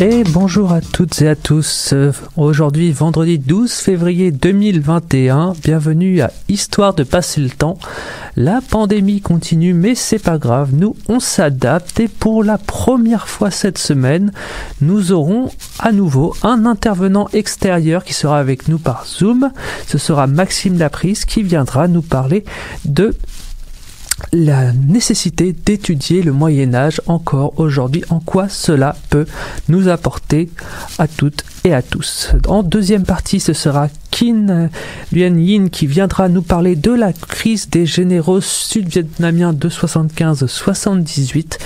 Et bonjour à toutes et à tous. Aujourd'hui, vendredi 12 février 2021, bienvenue à Histoire de passer le temps. La pandémie continue, mais c'est pas grave, nous on s'adapte et pour la première fois cette semaine, nous aurons à nouveau un intervenant extérieur qui sera avec nous par Zoom. Ce sera Maxime Laprise qui viendra nous parler de la nécessité d'étudier le Moyen-Âge encore aujourd'hui, en quoi cela peut nous apporter à toutes et à tous. En deuxième partie, ce sera Kinh Nguyen Yin qui viendra nous parler de la crise des généraux sud-vietnamiens de 75-78.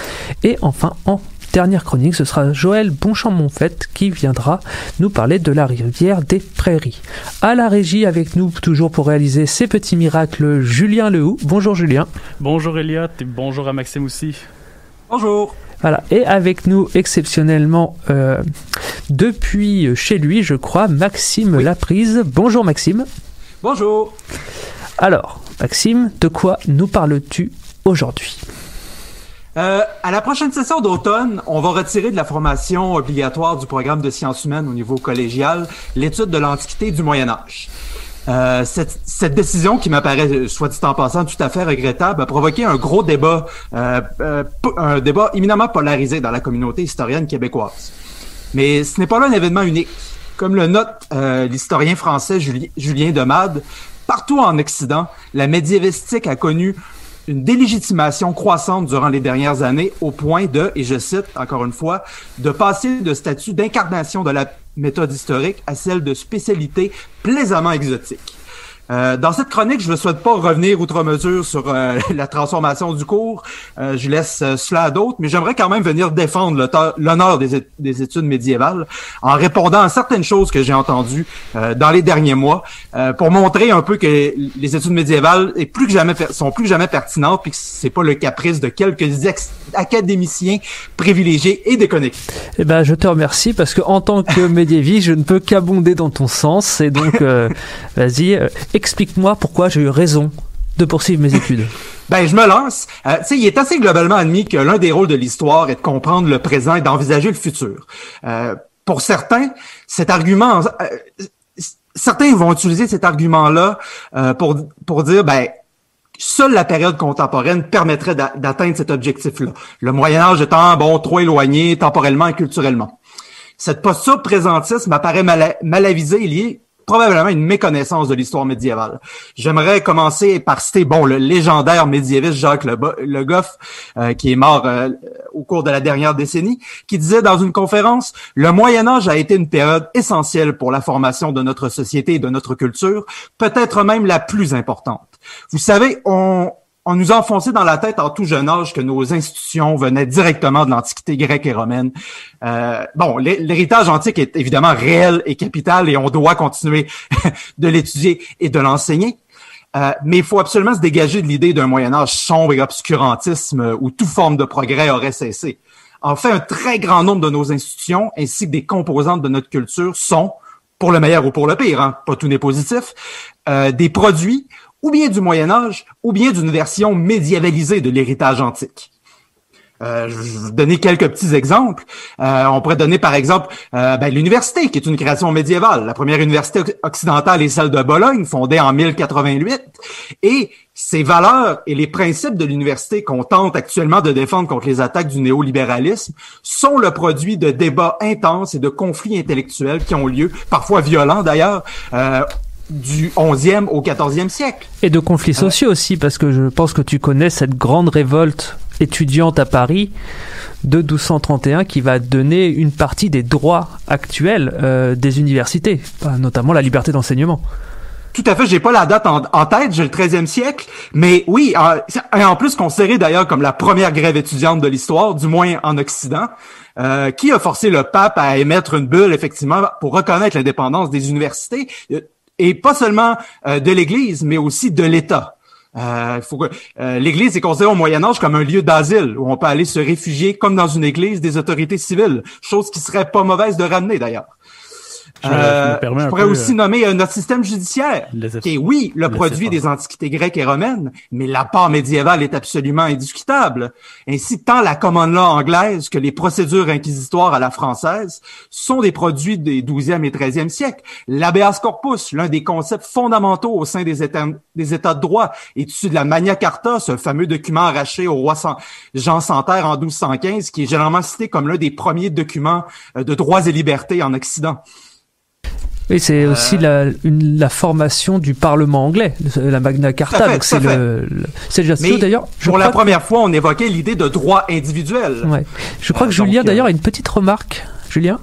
Et enfin, en dernière chronique, ce sera Joël Bonchamp-Monfette qui viendra nous parler de la rivière des Prairies. À la régie avec nous, toujours pour réaliser ces petits miracles, Julien Lehoux. Bonjour Julien. Bonjour Elliot et bonjour à Maxime aussi. Bonjour. Voilà, et avec nous exceptionnellement depuis chez lui, je crois, Maxime Laprise. Bonjour Maxime. Bonjour. Alors, Maxime, de quoi nous parles-tu aujourd'hui ? À la prochaine session d'automne, on va retirer de la formation obligatoire du programme de sciences humaines au niveau collégial l'étude de l'Antiquité et du Moyen-Âge. Cette décision, qui m'apparaît, soit dit en passant, tout à fait regrettable, a provoqué un gros débat, un débat éminemment polarisé dans la communauté historienne québécoise. Mais ce n'est pas là un événement unique. Comme le note l'historien français Julien Demade, partout en Occident, la médiévistique a connu une délégitimation croissante durant les dernières années au point de, et je cite encore une fois, de passer de statut d'incarnation de la méthode historique à celle de spécialité plaisamment exotique. Dans cette chronique, je ne souhaite pas revenir outre mesure sur la transformation du cours. Je laisse cela à d'autres, mais j'aimerais quand même venir défendre l'honneur des études médiévales en répondant à certaines choses que j'ai entendues dans les derniers mois pour montrer un peu que les études médiévales sont plus que jamais pertinentes puis que c'est pas le caprice de quelques académiciens privilégiés et déconnectés. Eh ben, je te remercie parce que en tant que médiéviste, je ne peux qu'abonder dans ton sens et donc vas-y. Explique-moi pourquoi j'ai eu raison de poursuivre mes études. Ben, je me lance. Tu sais, il est assez globalement admis que l'un des rôles de l'histoire est de comprendre le présent et d'envisager le futur. Pour certains, cet argument, certains vont utiliser cet argument-là pour dire, ben, seule la période contemporaine permettrait d'atteindre cet objectif-là. Le Moyen-Âge étant, trop éloigné temporellement et culturellement. Cette posture présentiste m'apparaît mal avisée et liée probablement une méconnaissance de l'histoire médiévale. J'aimerais commencer par citer, le légendaire médiéviste Jacques Le Goff, qui est mort au cours de la dernière décennie, qui disait dans une conférence: « Le Moyen-Âge a été une période essentielle pour la formation de notre société et de notre culture, peut-être même la plus importante. » Vous savez, on nous a enfoncé dans la tête en tout jeune âge que nos institutions venaient directement de l'Antiquité grecque et romaine. L'héritage antique est évidemment réel et capital et on doit continuer de l'étudier et de l'enseigner. Mais il faut absolument se dégager de l'idée d'un Moyen-Âge sombre et obscurantisme où toute forme de progrès aurait cessé. En fait, un très grand nombre de nos institutions ainsi que des composantes de notre culture sont, pour le meilleur ou pour le pire, pas tout n'est positif, des produits ou bien du Moyen-Âge, ou bien d'une version médiévalisée de l'héritage antique. Je vais vous donner quelques petits exemples. On pourrait donner par exemple l'université, qui est une création médiévale. La première université occidentale est celle de Bologne, fondée en 1088. Et ces valeurs et les principes de l'université qu'on tente actuellement de défendre contre les attaques du néolibéralisme sont le produit de débats intenses et de conflits intellectuels qui ont lieu, parfois violents d'ailleurs, du 11e au 14e siècle. Et de conflits sociaux aussi, parce que je pense que tu connais cette grande révolte étudiante à Paris de 1231 qui va donner une partie des droits actuels des universités, notamment la liberté d'enseignement. Tout à fait, j'ai pas la date en tête, j'ai le 13e siècle, mais oui, en plus considéré d'ailleurs comme la première grève étudiante de l'histoire, du moins en Occident, qui a forcé le pape à émettre une bulle, effectivement, pour reconnaître l'indépendance des universités, et pas seulement de l'Église, mais aussi de l'État. L'Église est considérée au Moyen-Âge comme un lieu d'asile où on peut aller se réfugier, comme dans une église, des autorités civiles, chose qui serait pas mauvaise de ramener d'ailleurs. Je pourrais aussi nommer notre système judiciaire, qui est, oui, le produit des antiquités grecques et romaines, mais l'apport médiéval est absolument indiscutable. Ainsi, tant la common law anglaise que les procédures inquisitoires à la française sont des produits des 12e et 13e siècles. L'habeas corpus, l'un des concepts fondamentaux au sein des États de droit, est issu de la Magna Carta, ce fameux document arraché au roi Jean Santerre en 1215, qui est généralement cité comme l'un des premiers documents de droits et libertés en Occident. Et c'est aussi la formation du Parlement anglais, la Magna Carta. Donc c'est déjà ça, d'ailleurs. Pour la première fois, on évoquait l'idée de droit individuel. Ouais. Je crois que Julien, d'ailleurs, a une petite remarque. Julien?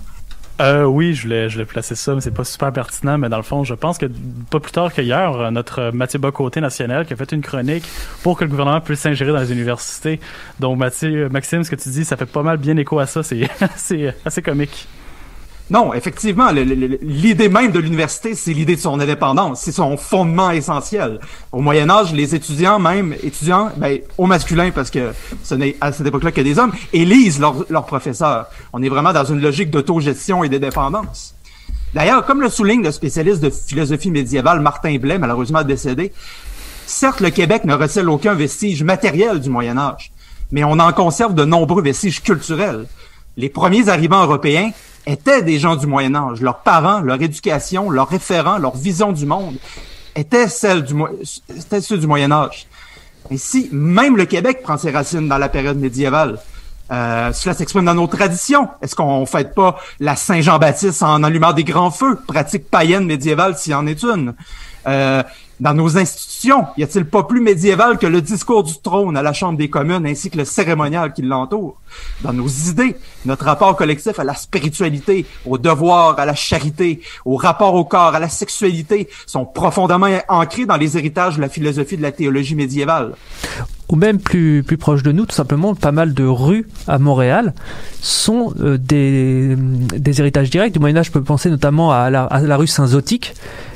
Oui, je voulais placer ça, mais c'est pas super pertinent. Mais dans le fond, je pense que pas plus tard qu'hier, notre Mathieu Bocoté national qui a fait une chronique pour que le gouvernement puisse s'ingérer dans les universités. Donc Maxime, ce que tu dis, ça fait pas mal bien écho à ça. C'est assez comique. Non, effectivement, l'idée même de l'université, c'est l'idée de son indépendance, c'est son fondement essentiel. Au Moyen-Âge, les étudiants, au masculin, parce que ce n'est à cette époque-là que des hommes, élisent leurs professeurs. On est vraiment dans une logique d'autogestion et d'indépendance. D'ailleurs, comme le souligne le spécialiste de philosophie médiévale Martin Blais, malheureusement décédé, certes, le Québec ne recèle aucun vestige matériel du Moyen-Âge, mais on en conserve de nombreux vestiges culturels. Les premiers arrivants européens étaient des gens du Moyen-Âge. Leurs parents, leur éducation, leurs référents, leur vision du monde étaient ceux du Moyen-Âge. Ainsi, même le Québec prend ses racines dans la période médiévale. Cela s'exprime dans nos traditions. Est-ce qu'on fête pas la Saint-Jean-Baptiste en allumant des grands feux? Pratique païenne médiévale s'il en est une. Dans nos institutions, y a-t-il pas plus médiéval que le discours du trône à la Chambre des communes ainsi que le cérémonial qui l'entoure? Dans nos idées, notre rapport collectif à la spiritualité, au devoir, à la charité, au rapport au corps, à la sexualité, sont profondément ancrés dans les héritages de la philosophie de la théologie médiévale. Ou même plus proche de nous, tout simplement, pas mal de rues à Montréal sont des héritages directs du Moyen-Âge. Je peux penser notamment à la rue Saint-Zotique,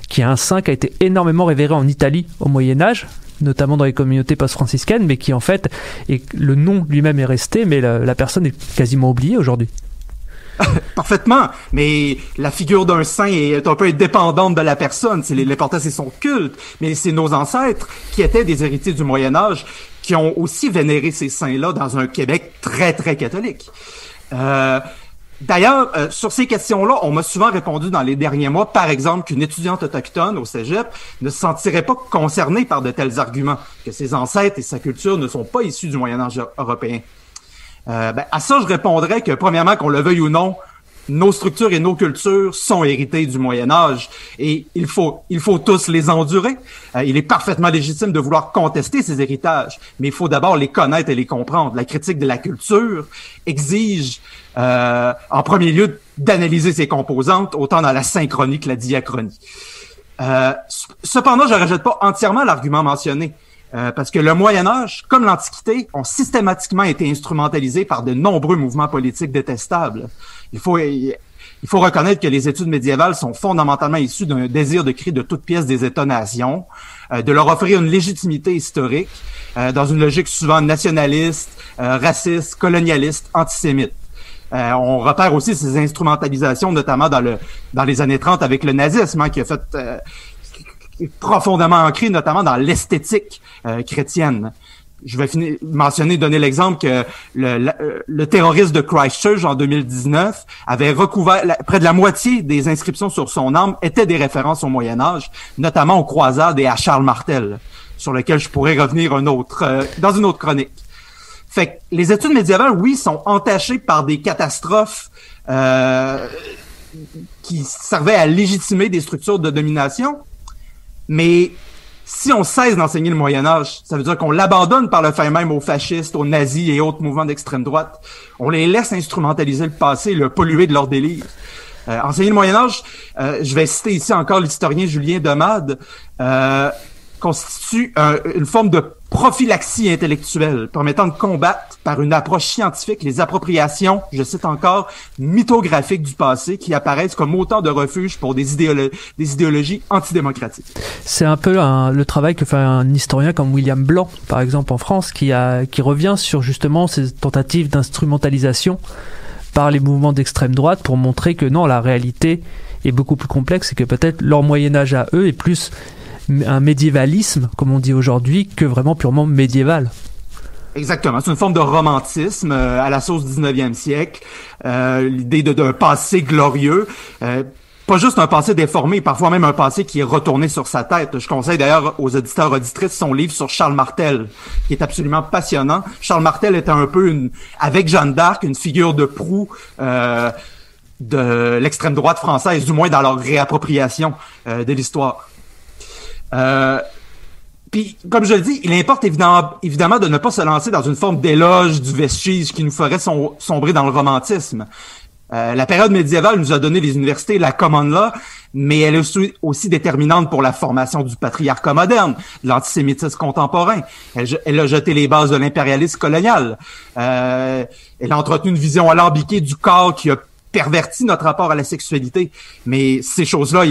qui est un saint qui a été énormément révéré en Italie au Moyen-Âge, notamment dans les communautés post-franciscaines, mais qui en fait, le nom lui-même est resté, mais la personne est quasiment oubliée aujourd'hui. Parfaitement, mais la figure d'un saint est un peu indépendante de la personne. L'important, c'est son culte, mais c'est nos ancêtres qui étaient des héritiers du Moyen-Âge qui ont aussi vénéré ces saints-là dans un Québec très, très catholique. D'ailleurs, sur ces questions-là, on m'a souvent répondu dans les derniers mois, par exemple, qu'une étudiante autochtone au cégep ne se sentirait pas concernée par de tels arguments, que ses ancêtres et sa culture ne sont pas issus du Moyen-Âge européen. À ça, je répondrais que, premièrement, qu'on le veuille ou non, nos structures et nos cultures sont héritées du Moyen-Âge et il faut tous les endurer. Il est parfaitement légitime de vouloir contester ces héritages, mais il faut d'abord les connaître et les comprendre. La critique de la culture exige, en premier lieu, d'analyser ses composantes, autant dans la synchronie que la diachronie. Cependant, je ne rejette pas entièrement l'argument mentionné. Parce que le Moyen-Âge, comme l'Antiquité, ont systématiquement été instrumentalisés par de nombreux mouvements politiques détestables. Il faut reconnaître que les études médiévales sont fondamentalement issues d'un désir de créer de toutes pièces des États-nations, de leur offrir une légitimité historique, dans une logique souvent nationaliste, raciste, colonialiste, antisémite. On repère aussi ces instrumentalisations, notamment dans les années 30 avec le nazisme, qui a fait profondément ancré, notamment dans l'esthétique chrétienne. Je vais donner l'exemple que le terroriste de Christchurch en 2019 avait recouvert près de la moitié des inscriptions sur son arme étaient des références au Moyen-Âge, notamment aux croisades et à Charles Martel, sur lequel je pourrais revenir dans une autre chronique. Fait que les études médiévales, oui, sont entachées par des catastrophes qui servaient à légitimer des structures de domination, mais si on cesse d'enseigner le Moyen-Âge, ça veut dire qu'on l'abandonne par le fait même aux fascistes, aux nazis et autres mouvements d'extrême droite. On les laisse instrumentaliser le passé et le polluer de leur délire. Enseigner le Moyen-Âge, je vais citer ici encore l'historien Julien Demade, constitue une forme de prophylaxie intellectuelle permettant de combattre par une approche scientifique les appropriations, je cite encore, mythographiques du passé qui apparaissent comme autant de refuges pour des idéologies antidémocratiques. C'est un peu le travail que fait un historien comme William Blanc, par exemple en France, qui revient sur justement ces tentatives d'instrumentalisation par les mouvements d'extrême droite pour montrer que non, la réalité est beaucoup plus complexe et que peut-être leur Moyen-Âge à eux est plus un médiévalisme, comme on dit aujourd'hui, que vraiment purement médiéval. Exactement. C'est une forme de romantisme à la sauce du 19e siècle. L'idée d'un passé glorieux. Pas juste un passé déformé, parfois même un passé qui est retourné sur sa tête. Je conseille d'ailleurs aux auditeurs auditrices son livre sur Charles Martel, qui est absolument passionnant. Charles Martel était un peu, avec Jeanne d'Arc, une figure de proue de l'extrême droite française, du moins dans leur réappropriation de l'histoire. Puis, comme je le dis, il importe évidemment de ne pas se lancer dans une forme d'éloge du vestige qui nous ferait sombrer dans le romantisme. La période médiévale nous a donné les universités, la common law, mais elle est aussi déterminante pour la formation du patriarcat moderne, de l'antisémitisme contemporain. Elle a jeté les bases de l'impérialisme colonial. Elle a entretenu une vision alambiquée du corps qui a perverti notre rapport à la sexualité. Mais ces choses-là,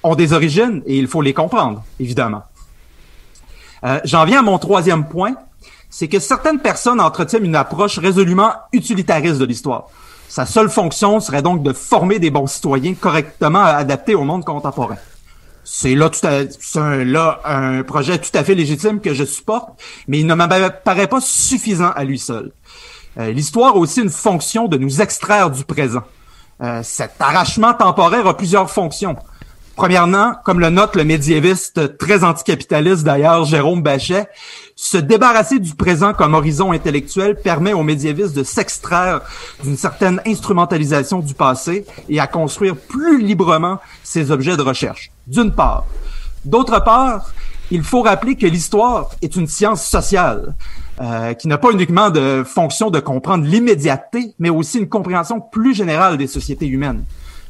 ont des origines et il faut les comprendre, évidemment. J'en viens à mon troisième point, c'est que certaines personnes entretiennent une approche résolument utilitariste de l'histoire. Sa seule fonction serait donc de former des bons citoyens correctement adaptés au monde contemporain. C'est là un projet tout à fait légitime que je supporte, mais il ne me paraît pas suffisant à lui seul. L'histoire a aussi une fonction de nous extraire du présent. Cet arrachement temporaire a plusieurs fonctions. Premièrement, comme le note le médiéviste très anticapitaliste d'ailleurs, Jérôme Bachet, se débarrasser du présent comme horizon intellectuel permet aux médiévistes de s'extraire d'une certaine instrumentalisation du passé et à construire plus librement ses objets de recherche, d'une part. D'autre part, il faut rappeler que l'histoire est une science sociale qui n'a pas uniquement de fonction de comprendre l'immédiateté, mais aussi une compréhension plus générale des sociétés humaines.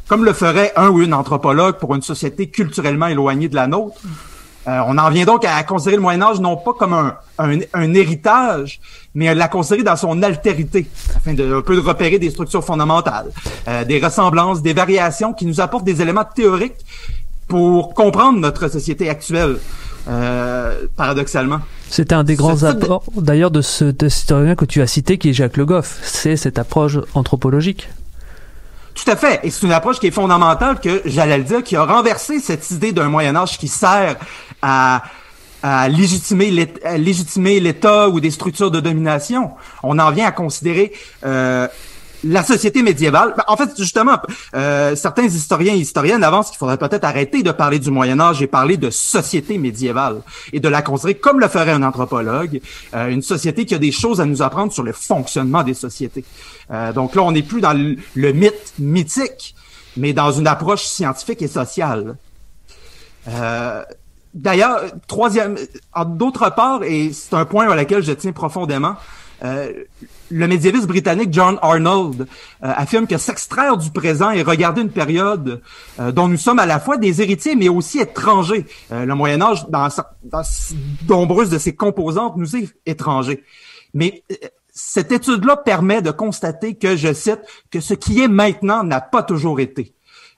Comme le ferait un ou une anthropologue pour une société culturellement éloignée de la nôtre. On en vient donc à considérer le Moyen-Âge non pas comme un héritage, mais à la considérer dans son altérité, afin de un peu de repérer des structures fondamentales, des ressemblances, des variations qui nous apportent des éléments théoriques pour comprendre notre société actuelle, paradoxalement. C'était un des grands apports, d'ailleurs, de cet historien que tu as cité, qui est Jacques Le Goff. C'est cette approche anthropologique. Tout à fait. Et c'est une approche qui est fondamentale que, j'allais le dire, qui a renversé cette idée d'un Moyen-Âge qui sert à légitimer l'État ou des structures de domination. On en vient à considérer la société médiévale. En fait, justement, certains historiens et historiennes avancent qu'il faudrait peut-être arrêter de parler du Moyen-Âge et parler de société médiévale et de la considérer comme le ferait un anthropologue, une société qui a des choses à nous apprendre sur le fonctionnement des sociétés. Donc là, on n'est plus dans le mythe mythique, mais dans une approche scientifique et sociale. D'ailleurs, d'autre part, et c'est un point à laquelle je tiens profondément, le médiéviste britannique John Arnold affirme que s'extraire du présent et regarder une période dont nous sommes à la fois des héritiers mais aussi étrangers. Le Moyen-Âge, dans nombreuses de ses composantes, nous est étranger. Mais cette étude-là permet de constater que, je cite, que ce qui est maintenant n'a pas toujours été.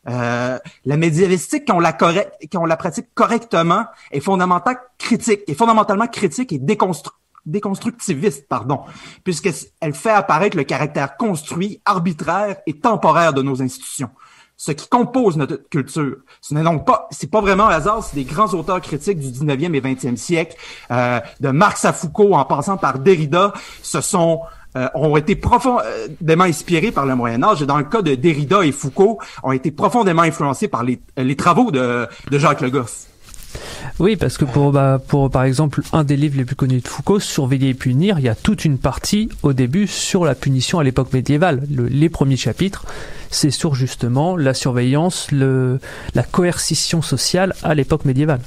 La médiévistique, quand on la pratique correctement, est fondamentalement critique et déconstructiviste, puisqu'elle fait apparaître le caractère construit, arbitraire et temporaire de nos institutions. Ce qui compose notre culture. C'est pas vraiment un hasard, c'est des grands auteurs critiques du 19e et 20e siècle, de Marx à Foucault en passant par Derrida, ont été profondément inspirés par le Moyen-Âge, et dans le cas de Derrida et Foucault, ont été profondément influencés par les travaux de Jacques Le Goff. Oui, parce que pour par exemple un des livres les plus connus de Foucault, Surveiller et punir, il y a toute une partie au début sur la punition à l'époque médiévale. Les premiers chapitres, c'est sur justement la surveillance, la coercition sociale à l'époque médiévale.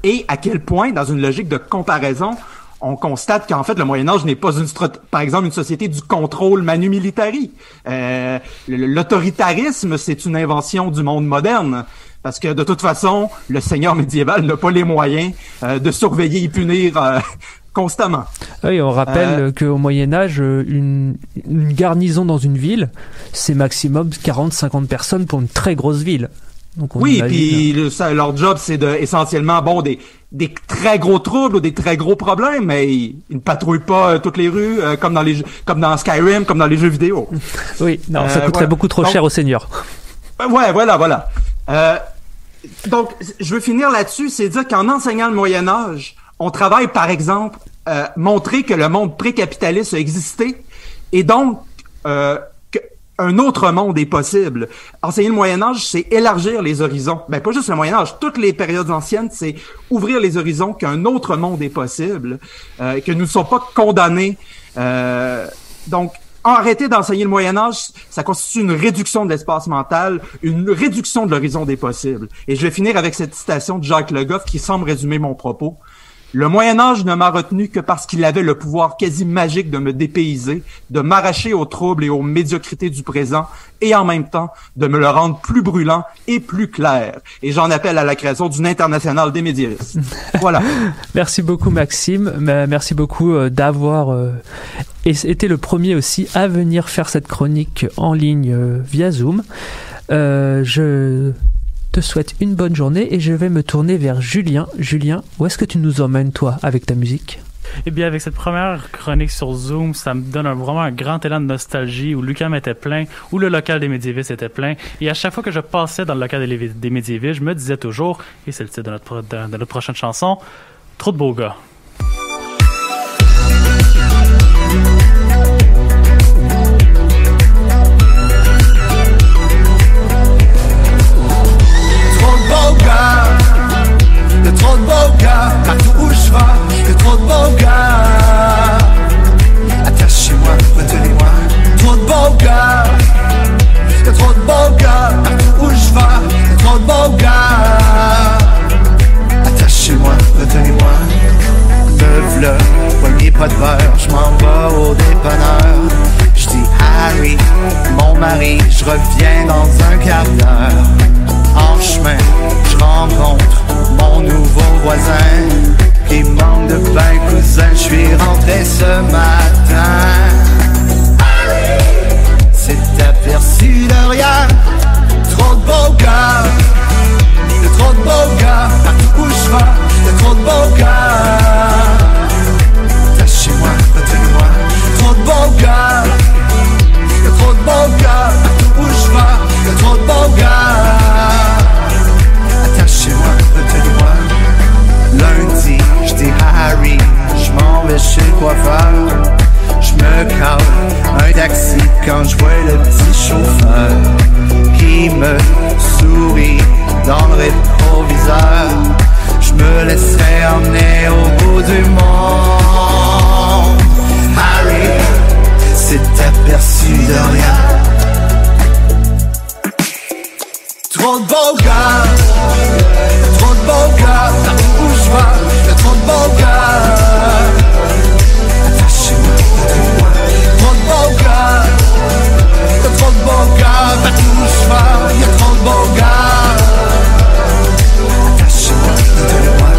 Et à quel point, dans une logique de comparaison, on constate qu'en fait le Moyen-Âge n'est pas par exemple une société du contrôle manu militari. L'autoritarisme, c'est une invention du monde moderne. Parce que de toute façon, le seigneur médiéval n'a pas les moyens de surveiller et punir constamment. Oui, on rappelle qu'au Moyen-Âge, une garnison dans une ville, c'est maximum 40-50 personnes pour une très grosse ville. Donc oui, puis leur job, c'est essentiellement des très gros troubles ou des très gros problèmes, mais ils ne patrouillent pas toutes les rues comme dans Skyrim, comme dans les jeux vidéo. Oui, non, ça coûterait beaucoup trop cher aux seigneurs. Ouais, voilà. Donc, je veux finir là-dessus, c'est dire qu'en enseignant le Moyen-Âge, on travaille, par exemple, montrer que le monde précapitaliste a existé et donc qu'un autre monde est possible. Enseigner le Moyen-Âge, c'est élargir les horizons. Ben, pas juste le Moyen-Âge, toutes les périodes anciennes, c'est ouvrir les horizons qu'un autre monde est possible, que nous ne sommes pas condamnés. Donc, arrêter d'enseigner le Moyen-Âge, ça constitue une réduction de l'espace mental, une réduction de l'horizon des possibles. Et je vais finir avec cette citation de Jacques Le Goff qui semble résumer mon propos. Le Moyen-Âge ne m'a retenu que parce qu'il avait le pouvoir quasi magique de me dépayser, de m'arracher aux troubles et aux médiocrités du présent, et en même temps de me le rendre plus brûlant et plus clair. Et j'en appelle à la création d'une internationale des médiévistes. Voilà. Merci beaucoup Maxime, merci beaucoup d'avoir été le premier aussi à venir faire cette chronique en ligne via Zoom. Je te souhaite une bonne journée et je vais me tourner vers Julien. Julien, où est-ce que tu nous emmènes toi avec ta musique? Eh bien, avec cette première chronique sur Zoom, ça me donne vraiment un grand élan de nostalgie où l'UQAM était plein, où le local des médiévistes était plein. Et à chaque fois que je passais dans le local des médiévistes, je me disais toujours, et c'est le titre de notre prochaine chanson, trop de beaux gars. Y'a trop de beaux gars, partout où je vais, y'a trop de beaux gars. Attachez-moi, retenez-moi, trop de beaux gars. Y'a trop de beaux gars, partout où je vais, y'a trop de beaux gars. Attachez-moi, retenez-moi, me v'là, poignée pas de verre, j'm'en vais au dépanneur. J'dis Harry, mon mari, j'reviens dans un quart d'heure. En chemin, je rencontre mon nouveau voisin qui manque de pain, cousin, je suis rentré ce matin. C'est aperçu de rien, trop de beaux gars, y'a trop de beaux gars, partout où je vais, y'a trop de beaux gars. Attachez-moi, retenez-moi, trop de beaux gars, y'a trop de beaux gars, partout où je vais, y'a trop de beaux gars. Attachez-moi, retenez-moi. Lundi, j'dis Harry, j'm'en vais chez le coiffeur. J'me cale un taxi quand j'vois le petit chauffeur qui me sourit dans le rétroviseur. J'me laisserai emmener au bout du monde. Harry s'est aperçu de rien. Trop de beaux gars, trop de beaux gars, partout où je vais, y'a trop de beaux gars. Attachez-moi, retenez-moi, trop de beaux gars, y'a trop de beaux gars, partout où je vais, y'a trop de beaux gars. Attachez-moi, retenez-moi.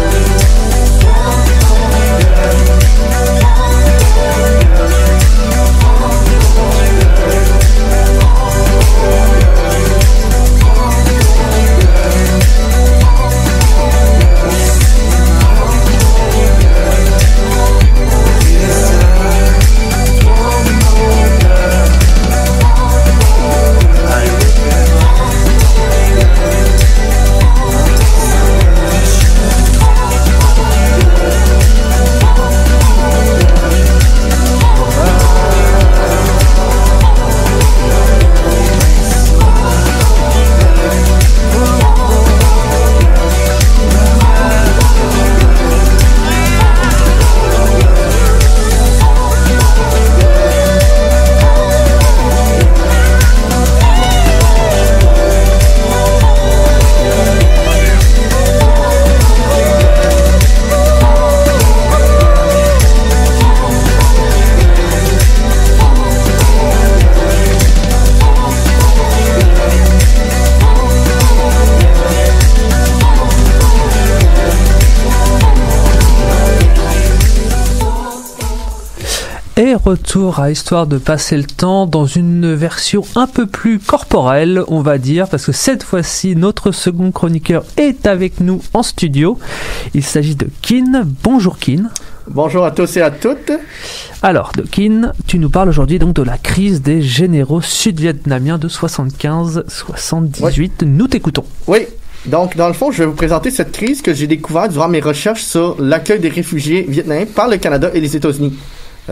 Et retour à Histoire de passer le temps dans une version un peu plus corporelle, on va dire, parce que cette fois-ci, notre second chroniqueur est avec nous en studio. Il s'agit de Kin. Bonjour Kin. Bonjour à tous et à toutes. Alors, Dekin, tu nous parles aujourd'hui donc de la crise des généraux sud-vietnamiens de 75-78. Oui. Nous t'écoutons. Oui. Donc, dans le fond, je vais vous présenter cette crise que j'ai découverte durant mes recherches sur l'accueil des réfugiés vietnamiens par le Canada et les États-Unis.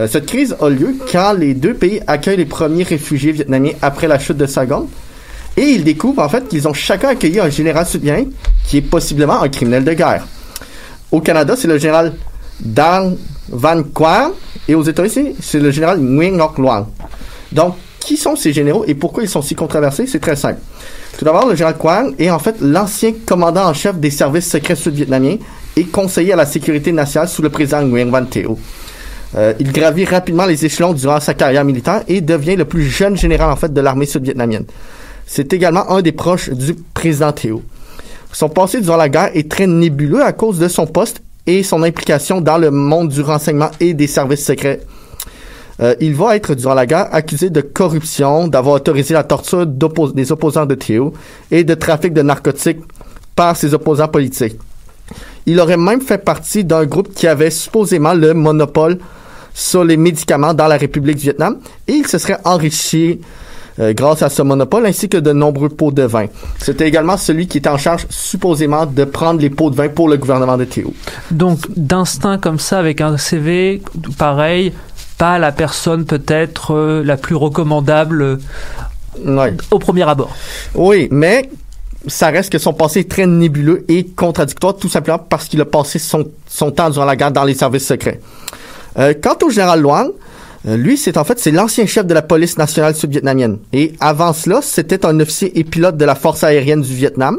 Cette crise a lieu quand les deux pays accueillent les premiers réfugiés vietnamiens après la chute de Saigon. Et ils découvrent en fait qu'ils ont chacun accueilli un général sud-vietnamien qui est possiblement un criminel de guerre. Au Canada, c'est le général Dan Van Quang et aux États-Unis, c'est le général Nguyen Ngoc Loan. Donc, qui sont ces généraux et pourquoi ils sont si controversés? C'est très simple. Tout d'abord, le général Quang est en fait l'ancien commandant en chef des services secrets sud-vietnamiens et conseiller à la sécurité nationale sous le président Nguyen Van Thieu. Il gravit rapidement les échelons durant sa carrière militaire et devient le plus jeune général en fait de l'armée sud-vietnamienne. C'est également un des proches du président Thieu. Son passé durant la guerre est très nébuleux à cause de son poste et son implication dans le monde du renseignement et des services secrets. Il va être, durant la guerre, accusé de corruption, d'avoir autorisé la torture des opposants de Thieu et de trafic de narcotiques par ses opposants politiques. Il aurait même fait partie d'un groupe qui avait supposément le monopole sur les médicaments dans la République du Vietnam et il se serait enrichi grâce à ce monopole, ainsi que de nombreux pots de vin. C'était également celui qui était en charge, supposément, de prendre les pots de vin pour le gouvernement de Thieu. Donc, d'instinct comme ça, avec un CV pareil, pas la personne peut-être la plus recommandable au premier abord. Oui, mais ça reste que son passé est très nébuleux et contradictoire, tout simplement parce qu'il a passé son temps durant la guerre dans les services secrets. Quant au général Loan, lui, c'est l'ancien chef de la police nationale sud-vietnamienne. Et avant cela, c'était un officier et pilote de la force aérienne du Vietnam.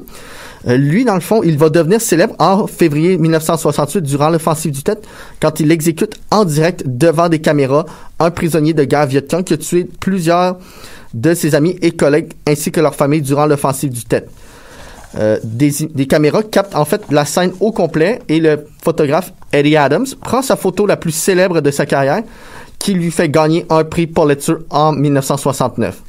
Lui, dans le fond, il va devenir célèbre en février 1968 durant l'offensive du Tet, quand il exécute en direct devant des caméras un prisonnier de guerre vietcong qui a tué plusieurs de ses amis et collègues ainsi que leurs familles durant l'offensive du Tet. Des caméras captent en fait la scène au complet et le photographe Eddie Adams prend sa photo la plus célèbre de sa carrière qui lui fait gagner un prix Pulitzer en 1969.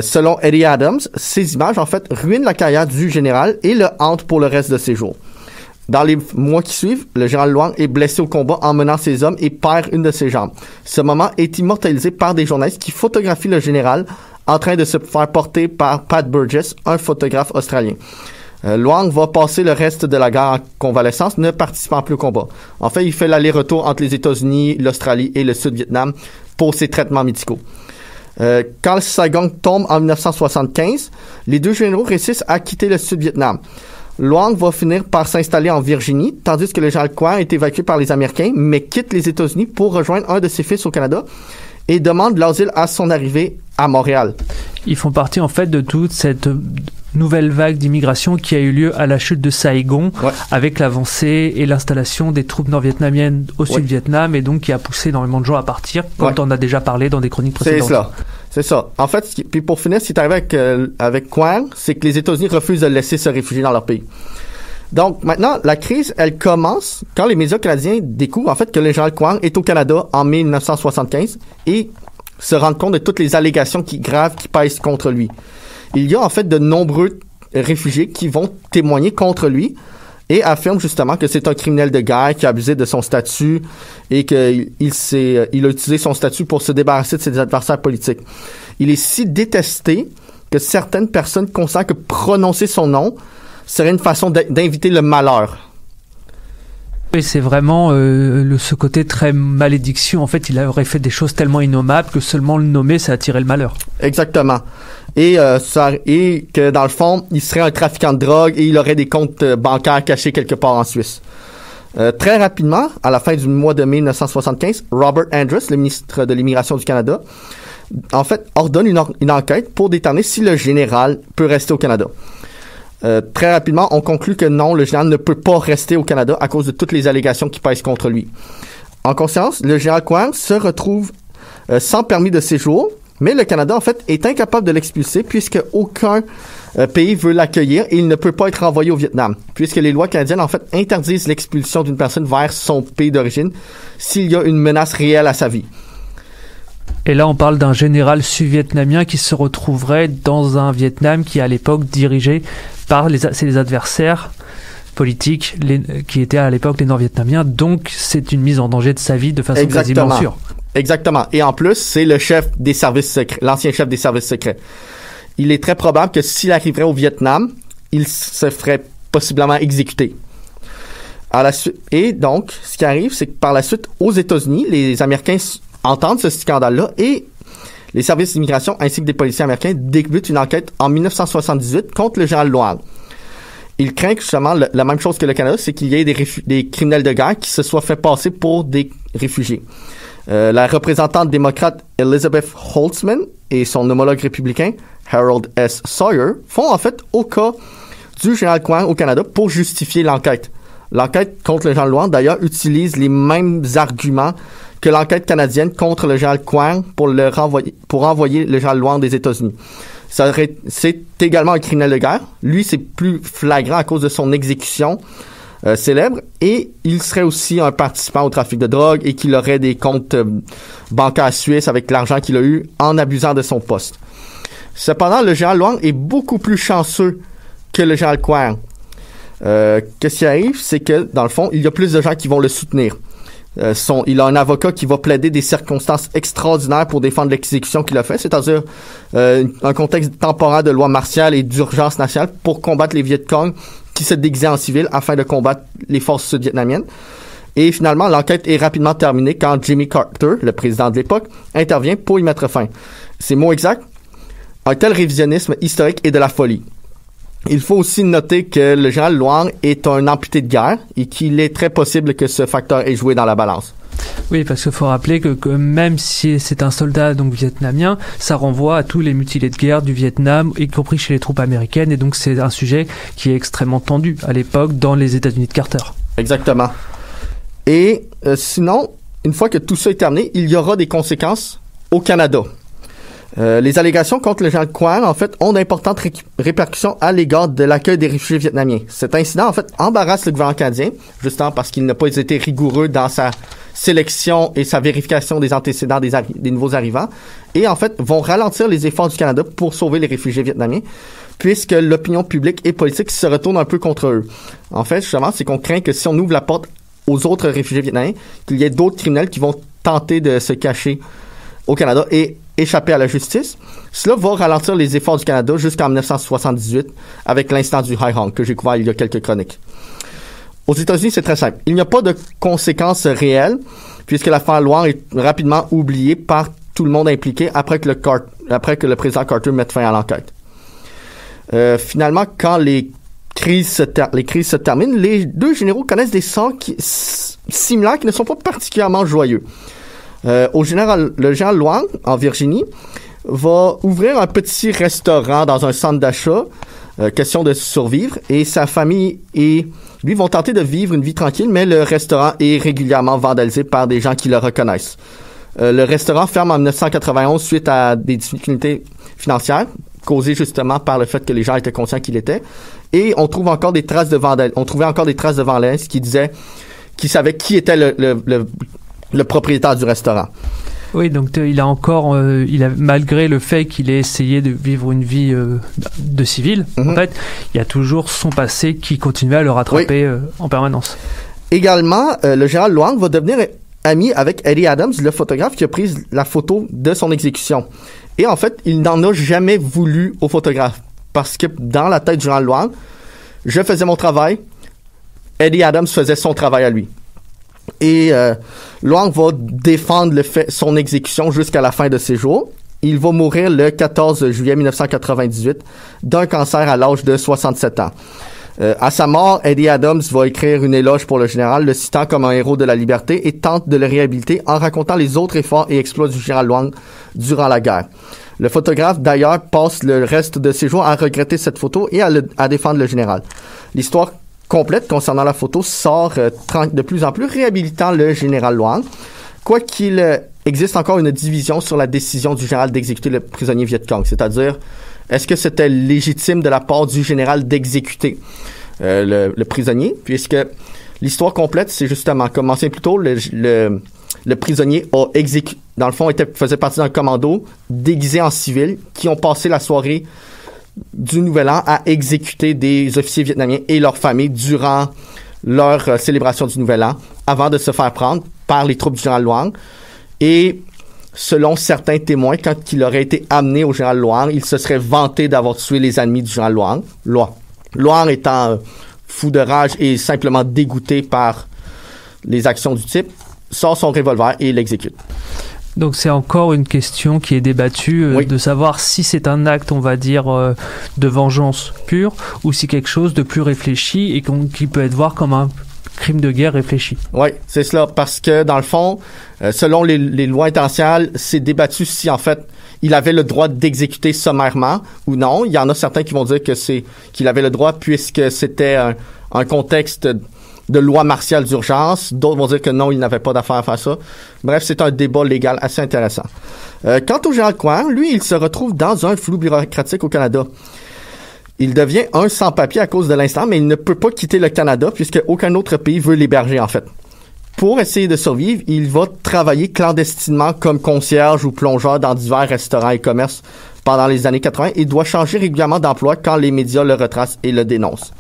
Selon Eddie Adams, ces images, en fait, ruinent la carrière du général et le hantent pour le reste de ses jours. Dans les mois qui suivent, le général Loan est blessé au combat en menant ses hommes et perd une de ses jambes. Ce moment est immortalisé par des journalistes qui photographient le général en train de se faire porter par Pat Burgess, un photographe australien. Loan va passer le reste de la guerre en convalescence, ne participant plus au combat. En fait, il fait l'aller-retour entre les États-Unis, l'Australie et le Sud-Vietnam pour ses traitements médicaux. Quand Saigon tombe en 1975, les deux généraux réussissent à quitter le Sud-Vietnam. Loan va finir par s'installer en Virginie, tandis que le général Quang est évacué par les Américains, mais quitte les États-Unis pour rejoindre un de ses fils au Canada et demande l'asile à son arrivée à Montréal. Ils font partie en fait de toute cette nouvelle vague d'immigration qui a eu lieu à la chute de Saigon, avec l'avancée et l'installation des troupes nord-vietnamiennes au Sud-Vietnam, et donc qui a poussé énormément de gens à partir, comme on a déjà parlé dans des chroniques précédentes. C'est ça. En fait, puis pour finir, ce qui est arrivé avec Quang, c'est que les États-Unis refusent de le laisser se réfugier dans leur pays. Donc maintenant, la crise, elle commence quand les médias canadiens découvrent en fait que le général Quang est au Canada en mai 1975 et se rendent compte de toutes les allégations graves qui pèsent contre lui. Il y a en fait de nombreux réfugiés qui vont témoigner contre lui et affirment justement que c'est un criminel de guerre qui a abusé de son statut et qu'il a utilisé son statut pour se débarrasser de ses adversaires politiques. Il est si détesté que certaines personnes considèrent que prononcer son nom serait une façon d'inviter le malheur. Et c'est vraiment ce côté très malédiction. En fait, il aurait fait des choses tellement innommables que seulement le nommer, ça attirait le malheur. Exactement. Et que dans le fond, il serait un trafiquant de drogue et il aurait des comptes bancaires cachés quelque part en Suisse. Très rapidement, à la fin du mois de mai 1975, Robert Andrus, le ministre de l'Immigration du Canada, en fait, ordonne une enquête pour déterminer si le général peut rester au Canada. Très rapidement, on conclut que non, le général ne peut pas rester au Canada à cause de toutes les allégations qui pèsent contre lui. En conséquence, le général Quang se retrouve sans permis de séjour, mais le Canada, en fait, est incapable de l'expulser puisque aucun pays veut l'accueillir et il ne peut pas être envoyé au Vietnam, puisque les lois canadiennes, en fait, interdisent l'expulsion d'une personne vers son pays d'origine s'il y a une menace réelle à sa vie. Et là, on parle d'un général sud-vietnamien qui se retrouverait dans un Vietnam qui, à l'époque, dirigé par ses adversaires politiques qui étaient à l'époque les Nord-Vietnamiens. Donc, c'est une mise en danger de sa vie de façon quasiment sûre. Exactement. Et en plus, c'est le chef des services secrets, l'ancien chef des services secrets. Il est très probable que s'il arriverait au Vietnam, il se ferait possiblement exécuter. Et donc, ce qui arrive, c'est que par la suite, aux États-Unis, les Américains entendent ce scandale-là et les services d'immigration ainsi que des policiers américains débutent une enquête en 1978 contre le général Loan. Ils craignent justement la même chose que le Canada, c'est qu'il y ait des criminels de guerre qui se soient fait passer pour des réfugiés. La représentante démocrate Elizabeth Holtzman et son homologue républicain Harold S. Sawyer font en fait au cas du général Quang au Canada pour justifier l'enquête. L'enquête contre le général Loan, d'ailleurs, utilise les mêmes arguments que l'enquête canadienne contre le général Quang pour envoyer le général Loan des États-Unis. C'est également un criminel de guerre. Lui, c'est plus flagrant à cause de son exécution célèbre. Et il serait aussi un participant au trafic de drogue et qu'il aurait des comptes bancaires suisses avec l'argent qu'il a eu en abusant de son poste. Cependant, le général Loan est beaucoup plus chanceux que le général Quang. Qu'est-ce qui arrive? C'est que, dans le fond, il y a plus de gens qui vont le soutenir. Il a un avocat qui va plaider des circonstances extraordinaires pour défendre l'exécution qu'il a fait, c'est-à-dire un contexte temporaire de loi martiale et d'urgence nationale pour combattre les Viet Cong qui se déguisaient en civil afin de combattre les forces sud-vietnamiennes. Et finalement, l'enquête est rapidement terminée quand Jimmy Carter, le président de l'époque, intervient pour y mettre fin. Ses mots exacts: un tel révisionnisme historique est de la folie. Il faut aussi noter que le général Loan est un amputé de guerre et qu'il est très possible que ce facteur ait joué dans la balance. Oui, parce qu'il faut rappeler que même si c'est un soldat donc vietnamien, ça renvoie à tous les mutilés de guerre du Vietnam, y compris chez les troupes américaines, et donc c'est un sujet qui est extrêmement tendu à l'époque dans les États-Unis de Carter. Exactement. Et sinon, une fois que tout ça est terminé, il y aura des conséquences au Canada. Les allégations contre le général Quang, en fait, ont d'importantes répercussions à l'égard de l'accueil des réfugiés vietnamiens. Cet incident, en fait, embarrasse le gouvernement canadien, justement parce qu'il n'a pas été rigoureux dans sa sélection et sa vérification des antécédents des nouveaux arrivants, et en fait, vont ralentir les efforts du Canada pour sauver les réfugiés vietnamiens, puisque l'opinion publique et politique se retourne un peu contre eux. En fait, justement, c'est qu'on craint que si on ouvre la porte aux autres réfugiés vietnamiens, qu'il y ait d'autres criminels qui vont tenter de se cacher au Canada et échapper à la justice. Cela va ralentir les efforts du Canada jusqu'en 1978 avec l'incident du Hai Hong que j'ai couvert il y a quelques chroniques. Aux États-Unis, c'est très simple. Il n'y a pas de conséquences réelles puisque l'affaire Loan est rapidement oubliée par tout le monde impliqué après que le président Carter mette fin à l'enquête. Finalement, quand les crises se terminent, les deux généraux connaissent des sorts similaires qui ne sont pas particulièrement joyeux. Le général Loan, en Virginie, va ouvrir un petit restaurant dans un centre d'achat, question de survivre, et sa famille et lui vont tenter de vivre une vie tranquille, mais le restaurant est régulièrement vandalisé par des gens qui le reconnaissent. Le restaurant ferme en 1991 suite à des difficultés financières, causées justement par le fait que les gens étaient conscients qu'il était, et on trouve encore des traces de vandalisme. On trouvait encore des traces de vandalisme qui savaient qui était le propriétaire du restaurant. Oui, donc malgré le fait qu'il ait essayé de vivre une vie de civil, en fait, il y a toujours son passé qui continuait à le rattraper en permanence. Également, le général Loan va devenir ami avec Eddie Adams, le photographe qui a pris la photo de son exécution. Et en fait, il n'en a jamais voulu au photographe parce que dans la tête du général Loan, je faisais mon travail, Eddie Adams faisait son travail à lui. Et Loan va défendre son exécution jusqu'à la fin de ses jours. Il va mourir le 14 juillet 1998 d'un cancer à l'âge de 67 ans. À sa mort, Eddie Adams va écrire une éloge pour le général, le citant comme un héros de la liberté et tente de le réhabiliter en racontant les autres efforts et exploits du général Loan durant la guerre. Le photographe, d'ailleurs, passe le reste de ses jours à regretter cette photo et à défendre le général. L'histoire complète concernant la photo sort de plus en plus, réhabilitant le général Loan. Quoiqu'il existe encore une division sur la décision du général d'exécuter le prisonnier Viet Cong, c'est-à-dire est-ce que c'était légitime de la part du général d'exécuter le prisonnier, puisque l'histoire complète, c'est justement, comme mentionné plus tôt, le prisonnier a dans le fond, faisait partie d'un commando déguisé en civil qui ont passé la soirée du Nouvel An à exécuter des officiers vietnamiens et leurs familles durant leur célébration du Nouvel An, avant de se faire prendre par les troupes du général Luang. Et selon certains témoins, quand il aurait été amené au général Luang, il se serait vanté d'avoir tué les ennemis du général Luang. Luang étant fou de rage et simplement dégoûté par les actions du type, sort son revolver et l'exécute. Donc c'est encore une question qui est débattue, Oui. de savoir si c'est un acte, on va dire, de vengeance pure, ou si quelque chose de plus réfléchi et qui peut être vu comme un crime de guerre réfléchi. Oui, c'est cela, parce que dans le fond, selon les lois internationales, c'est débattu si en fait il avait le droit d'exécuter sommairement ou non. Il y en a certains qui vont dire que qu'il avait le droit puisque c'était un contexte de loi martiale d'urgence. D'autres vont dire que non, il n'avait pas d'affaire à faire ça. Bref, c'est un débat légal assez intéressant. Quant au général Quang, lui, il se retrouve dans un flou bureaucratique au Canada. Il devient un sans-papier à cause de l'instant, mais il ne peut pas quitter le Canada puisque aucun autre pays veut l'héberger, en fait. Pour essayer de survivre, il va travailler clandestinement comme concierge ou plongeur dans divers restaurants et commerces pendant les années 80 et doit changer régulièrement d'emploi quand les médias le retracent et le dénoncent.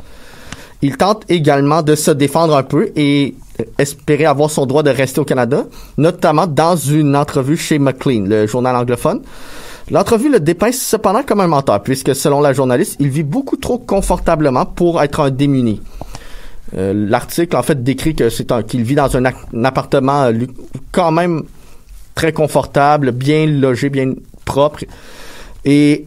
Il tente également de se défendre un peu et espérer avoir son droit de rester au Canada, notamment dans une entrevue chez Maclean, le journal anglophone. L'entrevue le dépeint cependant comme un menteur, puisque selon la journaliste, il vit beaucoup trop confortablement pour être un démuni. L'article, en fait, décrit que qu'il vit dans un appartement quand même très confortable, bien logé, bien propre. Et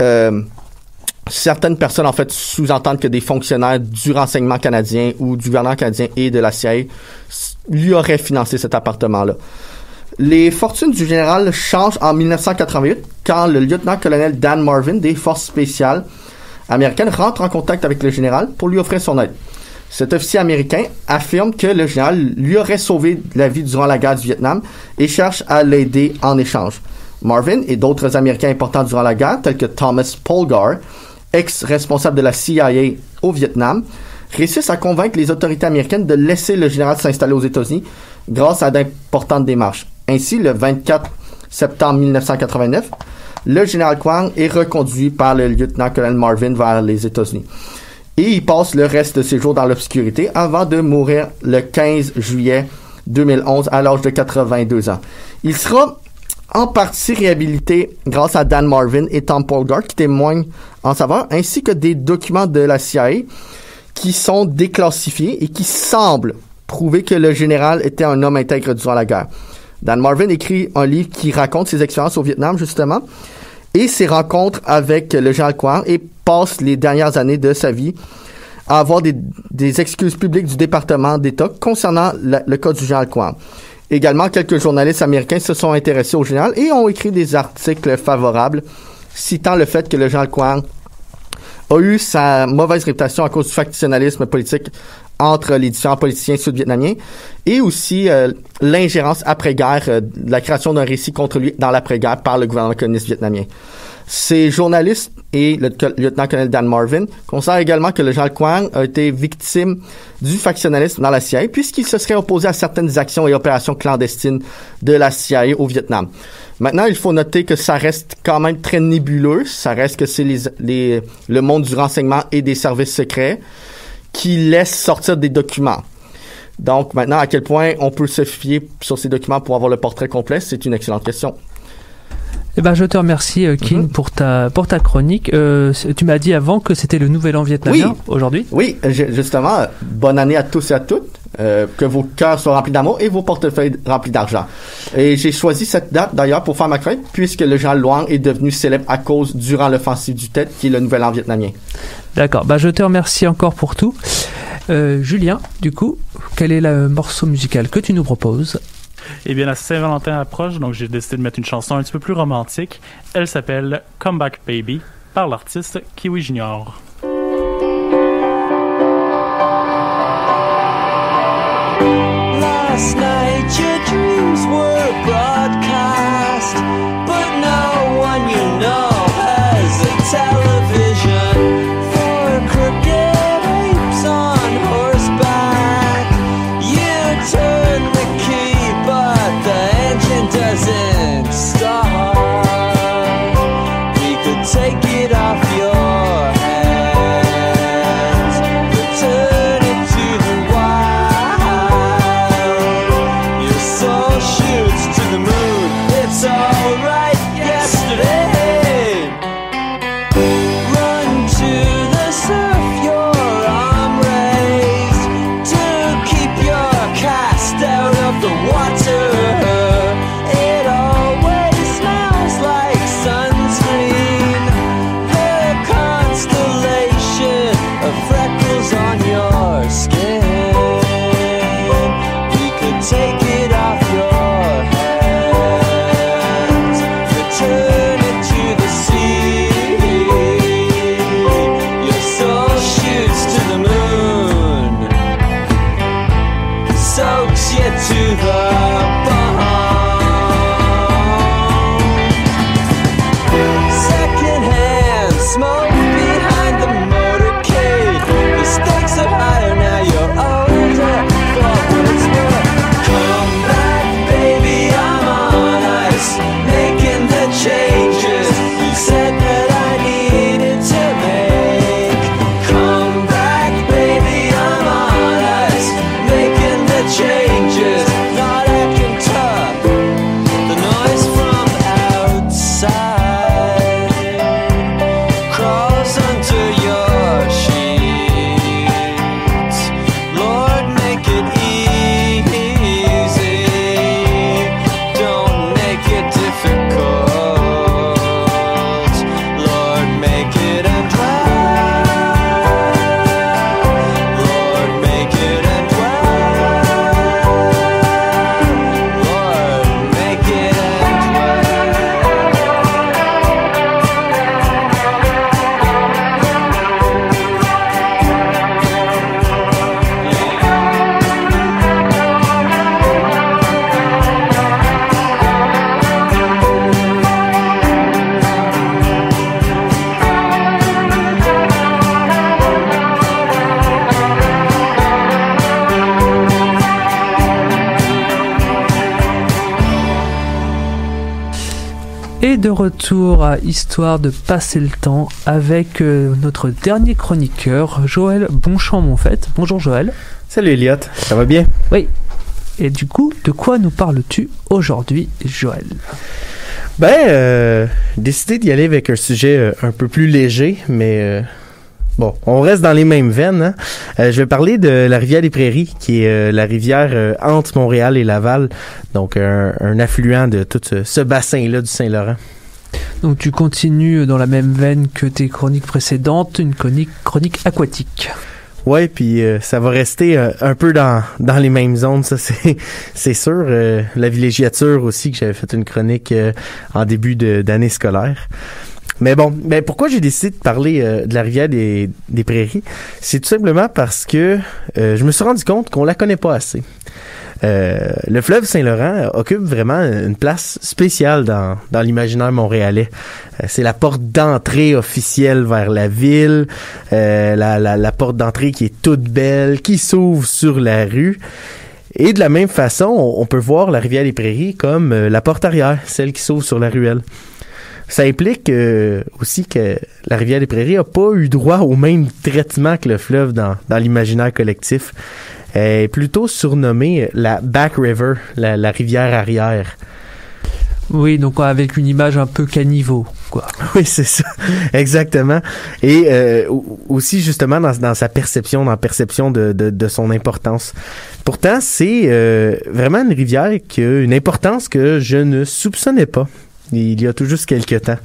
certaines personnes, en fait, sous-entendent que des fonctionnaires du renseignement canadien ou du gouvernement canadien et de la CIA lui auraient financé cet appartement-là. Les fortunes du général changent en 1988 quand le lieutenant-colonel Dan Marvin des forces spéciales américaines rentre en contact avec le général pour lui offrir son aide. Cet officier américain affirme que le général lui aurait sauvé la vie durant la guerre du Vietnam et cherche à l'aider en échange. Marvin et d'autres Américains importants durant la guerre, tels que Thomas Polgar, ex-responsable de la CIA au Vietnam, réussissent à convaincre les autorités américaines de laisser le général s'installer aux États-Unis grâce à d'importantes démarches. Ainsi, le 24 septembre 1989, le général Quang est reconduit par le lieutenant-colonel Marvin vers les États-Unis. Et il passe le reste de ses jours dans l'obscurité avant de mourir le 15 juillet 2011 à l'âge de 82 ans. Il sera en partie réhabilité grâce à Dan Marvin et Tom Polgar qui témoignent en sa faveur, ainsi que des documents de la CIA qui sont déclassifiés et qui semblent prouver que le général était un homme intègre durant la guerre. Dan Marvin écrit un livre qui raconte ses expériences au Vietnam, justement, et ses rencontres avec le général Quang, et passe les dernières années de sa vie à avoir des excuses publiques du département d'État concernant le cas du général Quang. Également, quelques journalistes américains se sont intéressés au général et ont écrit des articles favorables citant le fait que le général Quang a eu sa mauvaise réputation à cause du factionnalisme politique entre les différents politiciens sud-vietnamiens et aussi l'ingérence après-guerre, la création d'un récit contre lui dans l'après-guerre par le gouvernement communiste vietnamien. Ces journalistes et le lieutenant-colonel Dan Marvin considèrent également que le général Quang a été victime du factionnalisme dans la CIA puisqu'il se serait opposé à certaines actions et opérations clandestines de la CIA au Vietnam. Maintenant, il faut noter que ça reste quand même très nébuleux. Ça reste que c'est le monde du renseignement et des services secrets qui laissent sortir des documents. Donc, maintenant, à quel point on peut se fier sur ces documents pour avoir le portrait complet, c'est une excellente question. Eh ben, je te remercie, King, pour ta chronique. Tu m'as dit avant que c'était le Nouvel An vietnamien aujourd'hui. Oui, justement, bonne année à tous et à toutes. Que vos cœurs soient remplis d'amour et vos portefeuilles remplis d'argent. Et j'ai choisi cette date d'ailleurs pour faire ma chronique puisque le général Luang est devenu célèbre à cause durant l'offensive du Tet qui est le Nouvel An vietnamien. D'accord, je te remercie encore pour tout. Julien, du coup, quel est le morceau musical que tu nous proposes? Eh bien, la Saint-Valentin approche, donc j'ai décidé de mettre une chanson un petit peu plus romantique. Elle s'appelle Come Back Baby par l'artiste Kiwi Junior. Last night your dreams were broadcast, but no one you know has a television. For crooked apes on horseback, you turn the key, but the engine doesn't start. We could take it off your de retour à Histoire de passer le temps avec notre dernier chroniqueur, Joël Bonchamp-Monfette. Bonjour Joël. Salut Elliot, ça va bien? Oui. Et du coup, de quoi nous parles-tu aujourd'hui, Joël? Décidé d'y aller avec un sujet un peu plus léger, mais bon, on reste dans les mêmes veines. Hein? Je vais parler de la rivière des Prairies, qui est la rivière entre Montréal et Laval, donc un affluent de tout ce bassin-là du Saint-Laurent. Donc tu continues dans la même veine que tes chroniques précédentes, une chronique aquatique. Ouais, puis ça va rester un peu dans les mêmes zones, ça c'est sûr. La villégiature aussi, que j'avais fait une chronique en début d'année scolaire. Mais bon, pourquoi j'ai décidé de parler de la rivière des Prairies? C'est tout simplement parce que je me suis rendu compte qu'on la connaît pas assez. Le fleuve Saint-Laurent occupe vraiment une place spéciale dans l'imaginaire montréalais. C'est la porte d'entrée officielle vers la ville, la porte d'entrée qui est toute belle, qui s'ouvre sur la rue. Et de la même façon, on peut voir la rivière des Prairies comme la porte arrière, celle qui s'ouvre sur la ruelle. Ça implique aussi que la rivière des Prairies n'a pas eu droit au même traitement que le fleuve dans l'imaginaire collectif. Elle est plutôt surnommée la Back River, la rivière arrière. Oui, donc avec une image un peu caniveau, quoi. Oui, c'est ça, exactement. Et aussi justement dans sa perception, dans la perception de son importance. Pourtant, c'est vraiment une rivière qui a une importance que je ne soupçonnais pas il y a tout juste quelques temps.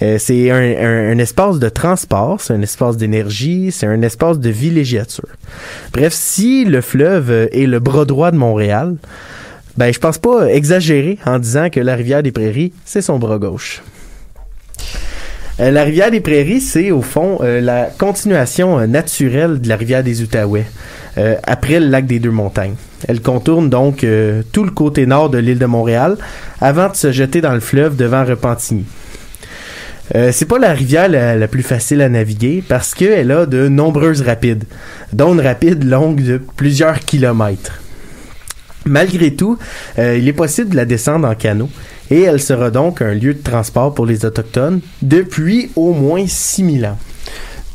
C'est un espace de transport, c'est un espace d'énergie, c'est un espace de villégiature. Bref, si le fleuve est le bras droit de Montréal, je pense pas exagérer en disant que la rivière des Prairies, c'est son bras gauche. La rivière des Prairies, c'est au fond la continuation naturelle de la rivière des Outaouais, après le lac des Deux-Montagnes. Elle contourne donc tout le côté nord de l'île de Montréal avant de se jeter dans le fleuve devant Repentigny. C'est pas la rivière la plus facile à naviguer parce qu'elle a de nombreuses rapides, dont une rapide longue de plusieurs kilomètres. Malgré tout, il est possible de la descendre en canot et elle sera donc un lieu de transport pour les Autochtones depuis au moins 6000 ans.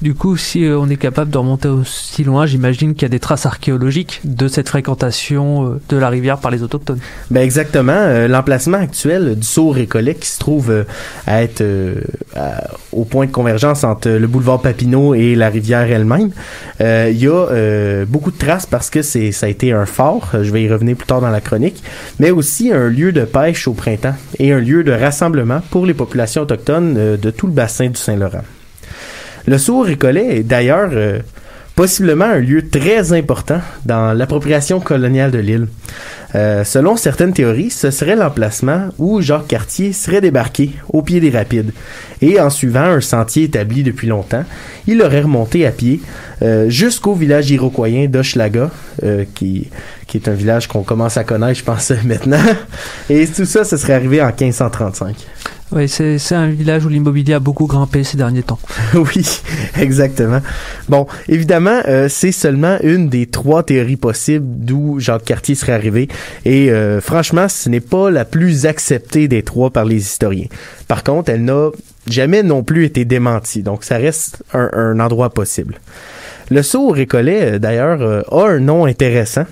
Du coup, si on est capable de remonter aussi loin, j'imagine qu'il y a des traces archéologiques de cette fréquentation de la rivière par les Autochtones. Exactement. L'emplacement actuel du Sault Récollet, qui se trouve à être au point de convergence entre le boulevard Papineau et la rivière elle-même, il y a beaucoup de traces parce que ça a été un fort, je vais y revenir plus tard dans la chronique, mais aussi un lieu de pêche au printemps et un lieu de rassemblement pour les populations autochtones de tout le bassin du Saint-Laurent. Le Sault Récollet est d'ailleurs possiblement un lieu très important dans l'appropriation coloniale de l'île. Selon certaines théories, ce serait l'emplacement où Jacques Cartier serait débarqué au pied des rapides. Et en suivant un sentier établi depuis longtemps, il aurait remonté à pied jusqu'au village iroquoien d'Hochelaga, qui est un village qu'on commence à connaître, je pense, maintenant. Et tout ça, ce serait arrivé en 1535. Oui, c'est un village où l'immobilier a beaucoup grimpé ces derniers temps. Oui, exactement. Bon, évidemment, c'est seulement une des 3 théories possibles d'où Jacques Cartier serait arrivé. Et franchement, ce n'est pas la plus acceptée des 3 par les historiens. Par contre, elle n'a jamais non plus été démentie. Donc, ça reste un endroit possible. Le Sault Récollet, d'ailleurs, a un nom intéressant.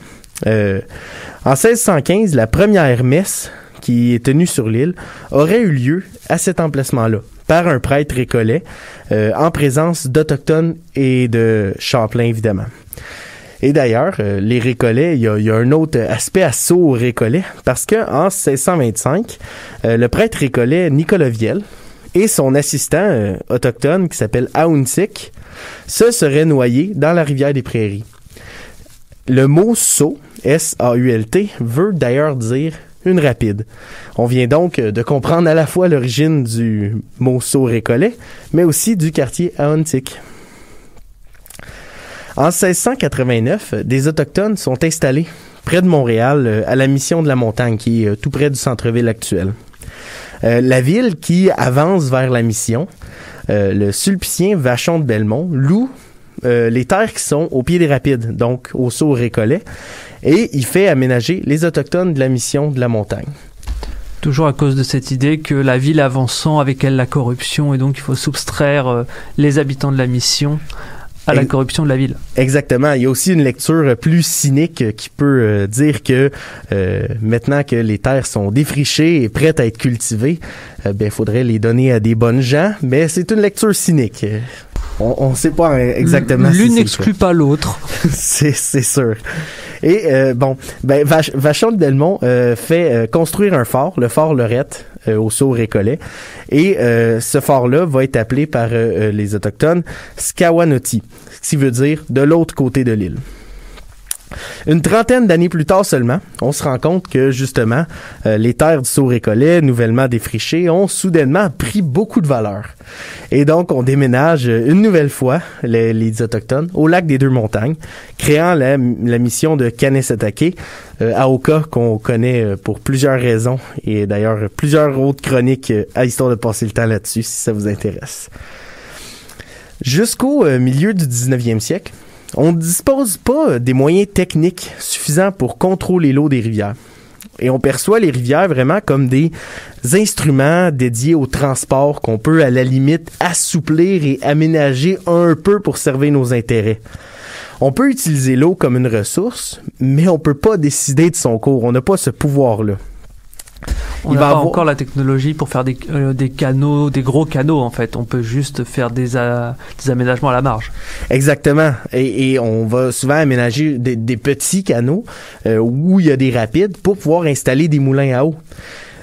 En 1615, la première messe qui est tenue sur l'île, aurait eu lieu à cet emplacement-là, par un prêtre récollet, en présence d'Autochtones et de Champlain, évidemment. Et d'ailleurs, les Récollets, il y a un autre aspect à Sault Récollet, parce qu'en 1625, le prêtre récollet Nicolas Viel et son assistant autochtone, qui s'appelle Aountik, se seraient noyés dans la rivière des Prairies. Le mot Sault, S-A-U-L-T, veut d'ailleurs dire une rapide. On vient donc de comprendre à la fois l'origine du mot Sault Récollet, mais aussi du quartier Aountik. En 1689, des Autochtones sont installés près de Montréal, à la Mission de la Montagne, qui est tout près du centre-ville actuel. La ville qui avance vers la Mission, le sulpicien Vachon de Belmont, loue les terres qui sont au pied des rapides, donc au Sault Récollet, et il fait aménager les Autochtones de la Mission de la Montagne. Toujours à cause de cette idée que la ville avançant, avec elle la corruption, et donc il faut soustraire les habitants de la mission à la corruption de la ville. Exactement. Il y a aussi une lecture plus cynique qui peut dire que maintenant que les terres sont défrichées et prêtes à être cultivées, il faudrait les donner à des bonnes gens, mais c'est une lecture cynique. On ne sait pas exactement si l'une c'est n'exclut pas l'autre. c'est sûr. Et Vachon de Delmont fait construire un phare, le phare Lorette, au Sault-Récollet. Et ce phare-là va être appelé par les Autochtones Skawanoti, ce qui veut dire de l'autre côté de l'île. Une trentaine d'années plus tard seulement, on se rend compte que, justement, les terres du Sault-Récollet, nouvellement défrichées, ont soudainement pris beaucoup de valeur. Et donc, on déménage une nouvelle fois, les Autochtones, au lac des Deux-Montagnes, créant la mission de Kanesatake, à Oka, qu'on connaît pour plusieurs raisons, et d'ailleurs plusieurs autres chroniques à Histoire de passer le temps là-dessus, si ça vous intéresse. Jusqu'au milieu du 19e siècle, on ne dispose pas des moyens techniques suffisants pour contrôler l'eau des rivières. Et on perçoit les rivières vraiment comme des instruments dédiés au transport qu'on peut à la limite assouplir et aménager un peu pour servir nos intérêts. On peut utiliser l'eau comme une ressource, mais on peut pas décider de son cours. On n'a pas ce pouvoir-là. On n'a pas encore la technologie pour faire des canaux, des gros canaux en fait. On peut juste faire des aménagements à la marge. Exactement. Et on va souvent aménager des petits canaux où il y a des rapides pour pouvoir installer des moulins à eau.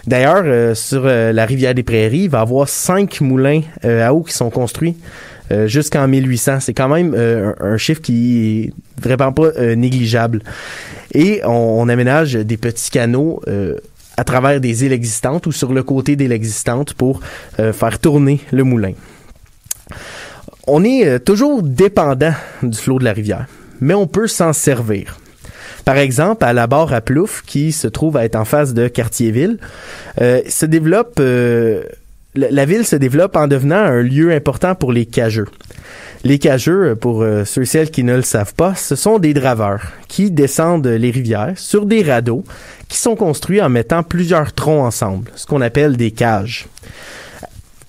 D'ailleurs, sur la rivière des Prairies, il va y avoir 5 moulins à eau qui sont construits jusqu'en 1800. C'est quand même un chiffre qui est vraiment pas négligeable. Et on aménage des petits canaux à travers des îles existantes ou sur le côté d'îles existantes pour faire tourner le moulin. On est toujours dépendant du flot de la rivière, mais on peut s'en servir. Par exemple, à la barre à Plouffe, qui se trouve à être en face de Cartierville, la ville se développe en devenant un lieu important pour les cageux. Les cageux, pour ceux et celles qui ne le savent pas, ce sont des draveurs qui descendent les rivières sur des radeaux qui sont construits en mettant plusieurs troncs ensemble, ce qu'on appelle des cages.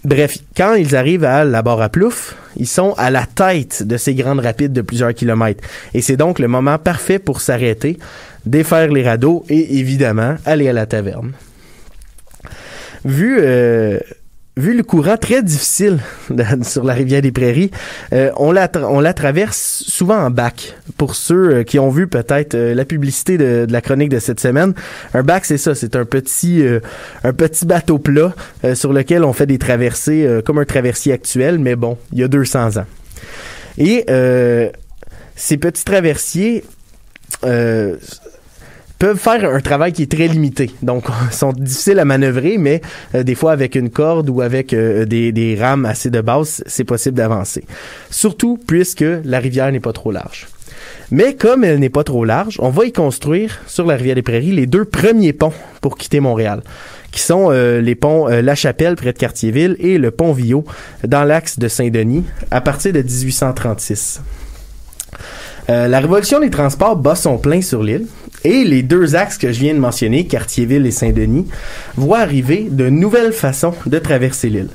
Bref, quand ils arrivent à la barre à Plouffe, ils sont à la tête de ces grandes rapides de plusieurs kilomètres. Et c'est donc le moment parfait pour s'arrêter, défaire les radeaux et évidemment aller à la taverne. Vu le courant très difficile sur la rivière des Prairies, on la traverse souvent en bac. Pour ceux qui ont vu peut-être la publicité de la chronique de cette semaine, un bac c'est ça, c'est un petit bateau plat sur lequel on fait des traversées comme un traversier actuel, mais bon, il y a 200 ans. Et ces petits traversiers peuvent faire un travail qui est très limité. Donc, ils sont difficiles à manœuvrer, mais des fois, avec une corde ou avec des rames assez de base, c'est possible d'avancer. Surtout puisque la rivière n'est pas trop large. Mais comme elle n'est pas trop large, on va y construire, sur la rivière des Prairies, les 2 premiers ponts pour quitter Montréal, qui sont les ponts La Chapelle, près de Cartierville, et le pont Viault, dans l'axe de Saint-Denis, à partir de 1836. La révolution des transports bat son plein sur l'île, et les 2 axes que je viens de mentionner, Cartierville et Saint-Denis, voient arriver de nouvelles façons de traverser l'île.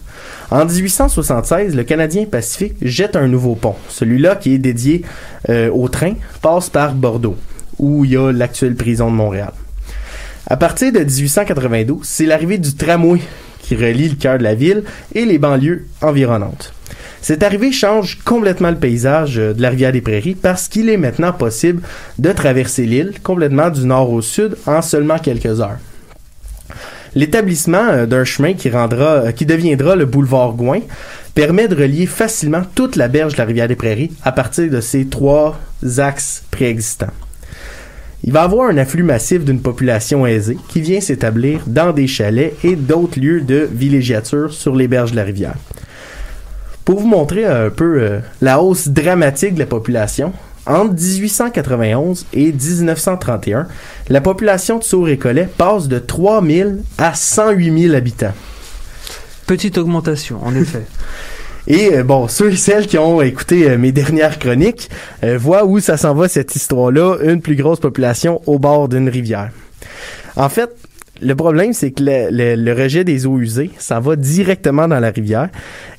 En 1876, le Canadien Pacifique jette un nouveau pont. Celui-là qui est dédié au train passe par Bordeaux, où il y a l'actuelle prison de Montréal. À partir de 1892, c'est l'arrivée du tramway qui relie le cœur de la ville et les banlieues environnantes. Cette arrivée change complètement le paysage de la rivière des Prairies parce qu'il est maintenant possible de traverser l'île complètement du nord au sud en seulement quelques heures. L'établissement d'un chemin qui deviendra le boulevard Gouin permet de relier facilement toute la berge de la rivière des Prairies à partir de ces 3 axes préexistants. Il va y avoir un afflux massif d'une population aisée qui vient s'établir dans des chalets et d'autres lieux de villégiature sur les berges de la rivière. Pour vous montrer un peu la hausse dramatique de la population, entre 1891 et 1931, la population de Sault-Récollet passe de 3 000 à 108 000 habitants. Petite augmentation, en effet. Et ceux et celles qui ont écouté mes dernières chroniques voient où ça s'en va cette histoire-là, une plus grosse population au bord d'une rivière. En fait, le problème, c'est que le rejet des eaux usées, ça va directement dans la rivière.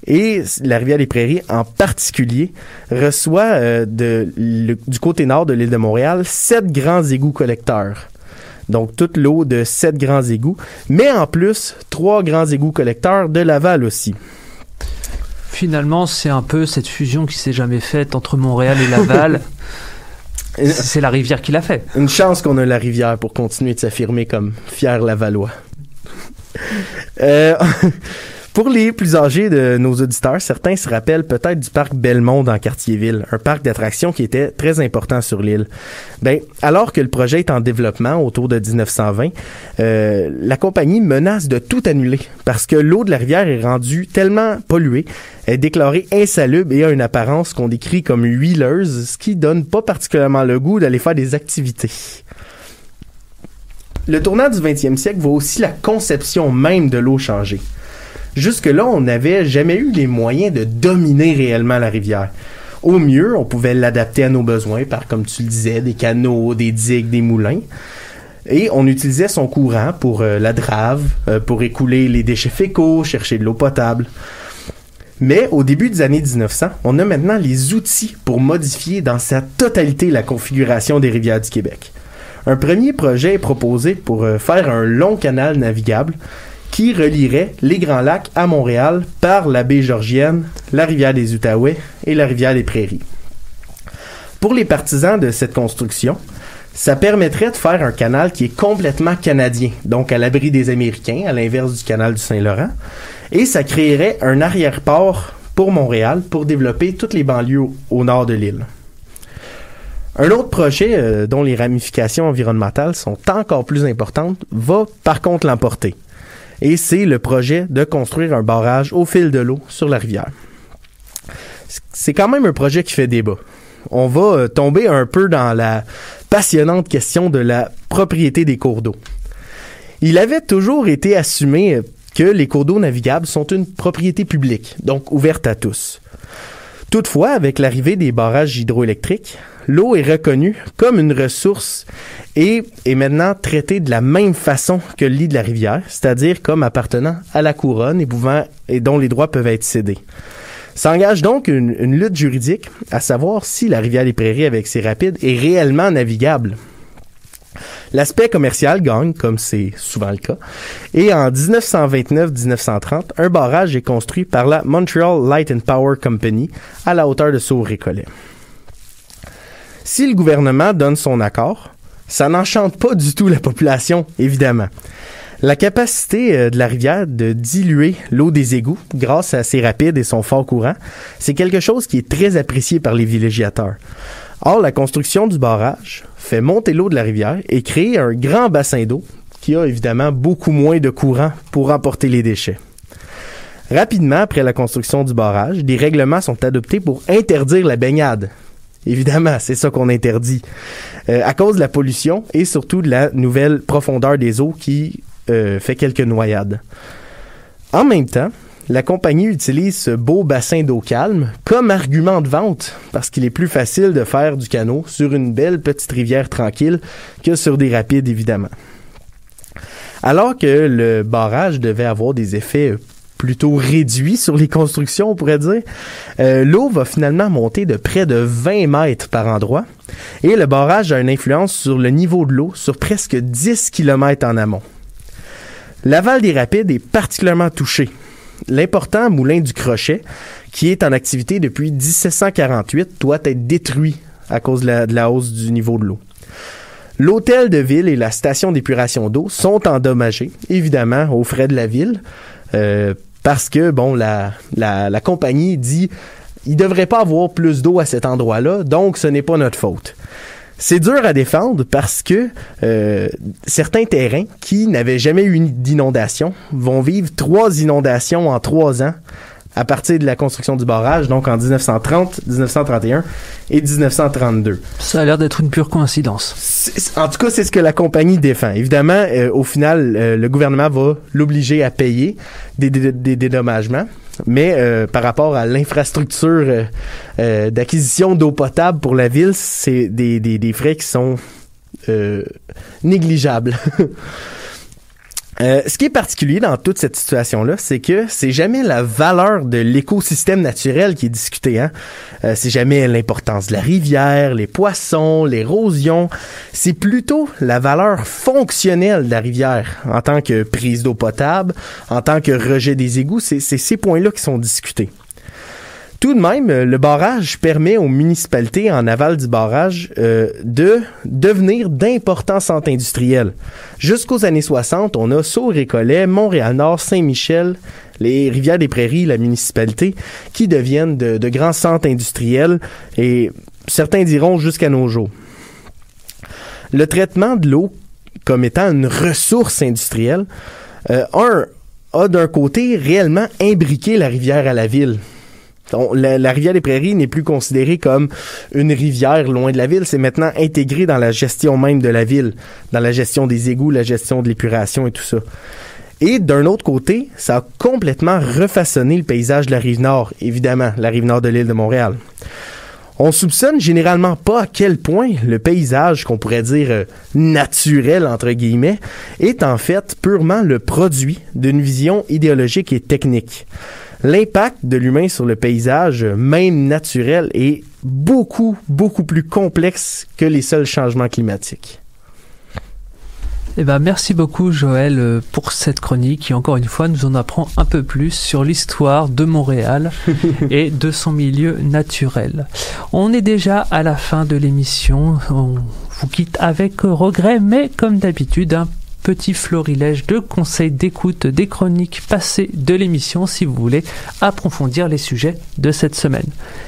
Et la rivière des Prairies, en particulier, reçoit du côté nord de l'île de Montréal 7 grands égouts collecteurs. Donc, toute l'eau de 7 grands égouts. Mais en plus, 3 grands égouts collecteurs de Laval aussi. Finalement, c'est un peu cette fusion qui s'est jamais faite entre Montréal et Laval. C'est la rivière qui l'a fait. Une chance qu'on a la rivière pour continuer de s'affirmer comme fier Lavallois. Pour les plus âgés de nos auditeurs, certains se rappellent peut-être du parc Bellemonde en Cartierville, un parc d'attractions qui était très important sur l'île. Alors que le projet est en développement autour de 1920, la compagnie menace de tout annuler parce que l'eau de la rivière est rendue tellement polluée, est déclarée insalubre et a une apparence qu'on décrit comme huileuse, ce qui donne pas particulièrement le goût d'aller faire des activités. Le tournant du 20e siècle voit aussi la conception même de l'eau changer. Jusque-là, on n'avait jamais eu les moyens de dominer réellement la rivière. Au mieux, on pouvait l'adapter à nos besoins par, comme tu le disais, des canaux, des digues, des moulins. Et on utilisait son courant pour la drave, pour écouler les déchets fécaux, chercher de l'eau potable. Mais au début des années 1900, on a maintenant les outils pour modifier dans sa totalité la configuration des rivières du Québec. Un premier projet est proposé pour faire un long canal navigable qui relierait les Grands Lacs à Montréal par la baie Georgienne, la rivière des Outaouais et la rivière des Prairies. Pour les partisans de cette construction, ça permettrait de faire un canal qui est complètement canadien, donc à l'abri des Américains, à l'inverse du canal du Saint-Laurent, et ça créerait un arrière-port pour Montréal pour développer toutes les banlieues au nord de l'île. Un autre projet dont les ramifications environnementales sont encore plus importantes va par contre l'emporter. Et c'est le projet de construire un barrage au fil de l'eau sur la rivière. C'est quand même un projet qui fait débat. On va tomber un peu dans la passionnante question de la propriété des cours d'eau. Il avait toujours été assumé que les cours d'eau navigables sont une propriété publique, donc ouverte à tous. Toutefois, avec l'arrivée des barrages hydroélectriques, l'eau est reconnue comme une ressource et est maintenant traitée de la même façon que le lit de la rivière, c'est-à-dire comme appartenant à la couronne et dont les droits peuvent être cédés. S'engage donc une lutte juridique à savoir si la rivière des Prairies avec ses rapides est réellement navigable. L'aspect commercial gagne, comme c'est souvent le cas, et en 1929-1930, un barrage est construit par la Montreal Light and Power Company à la hauteur de Sault-Récollet. Si le gouvernement donne son accord, ça n'enchante pas du tout la population, évidemment. La capacité de la rivière de diluer l'eau des égouts grâce à ses rapides et son fort courant, c'est quelque chose qui est très apprécié par les villégiateurs. Or, la construction du barrage fait monter l'eau de la rivière et crée un grand bassin d'eau qui a évidemment beaucoup moins de courant pour emporter les déchets. Rapidement, après la construction du barrage, des règlements sont adoptés pour interdire la baignade. Évidemment, c'est ça qu'on interdit. À cause de la pollution et surtout de la nouvelle profondeur des eaux qui fait quelques noyades. En même temps, la compagnie utilise ce beau bassin d'eau calme comme argument de vente parce qu'il est plus facile de faire du canot sur une belle petite rivière tranquille que sur des rapides, évidemment. Alors que le barrage devait avoir des effets plutôt réduits sur les constructions, on pourrait dire, l'eau va finalement monter de près de 20 mètres par endroit et le barrage a une influence sur le niveau de l'eau sur presque 10 km en amont. L'aval des rapides est particulièrement touché. L'important moulin du Crochet, qui est en activité depuis 1748, doit être détruit à cause de la hausse du niveau de l'eau. L'hôtel de ville et la station d'épuration d'eau sont endommagés, évidemment, aux frais de la ville, parce que, bon, la compagnie dit il devrait pas avoir plus d'eau à cet endroit-là, donc ce n'est pas notre faute. C'est dur à défendre parce que certains terrains qui n'avaient jamais eu d'inondation vont vivre 3 inondations en 3 ans à partir de la construction du barrage, donc en 1930, 1931 et 1932. Ça a l'air d'être une pure coïncidence. En tout cas, c'est ce que la compagnie défend. Évidemment, au final, le gouvernement va l'obliger à payer des dédommagements. Mais par rapport à l'infrastructure d'acquisition d'eau potable pour la ville, c'est des frais qui sont négligeables. Ce qui est particulier dans toute cette situation-là, c'est que c'est jamais la valeur de l'écosystème naturel qui est discutée, hein. C'est jamais l'importance de la rivière, les poissons, l'érosion. C'est plutôt la valeur fonctionnelle de la rivière en tant que prise d'eau potable, en tant que rejet des égouts. C'est ces points-là qui sont discutés. Tout de même, le barrage permet aux municipalités en aval du barrage de devenir d'importants centres industriels. Jusqu'aux années 60, on a Sault-Récollet, Montréal-Nord, Saint-Michel, les Rivières-des-Prairies, la municipalité, qui deviennent de grands centres industriels et certains diront jusqu'à nos jours. Le traitement de l'eau comme étant une ressource industrielle, a d'un côté réellement imbriqué la rivière à la ville. La rivière des Prairies n'est plus considérée comme une rivière loin de la ville, c'est maintenant intégré dans la gestion même de la ville, dans la gestion des égouts, la gestion de l'épuration et tout ça. Et d'un autre côté, ça a complètement refaçonné le paysage de la Rive-Nord, évidemment, la Rive-Nord de l'île de Montréal. On soupçonne généralement pas à quel point le paysage, qu'on pourrait dire naturel, entre guillemets, est en fait purement le produit d'une vision idéologique et technique. L'impact de l'humain sur le paysage, même naturel, est beaucoup, beaucoup plus complexe que les seuls changements climatiques. Eh ben, merci beaucoup Joël pour cette chronique qui encore une fois nous en apprend un peu plus sur l'histoire de Montréal et de son milieu naturel. On est déjà à la fin de l'émission, on vous quitte avec regret, mais comme d'habitude, un petit florilège de conseils d'écoute des chroniques passées de l'émission si vous voulez approfondir les sujets de cette semaine.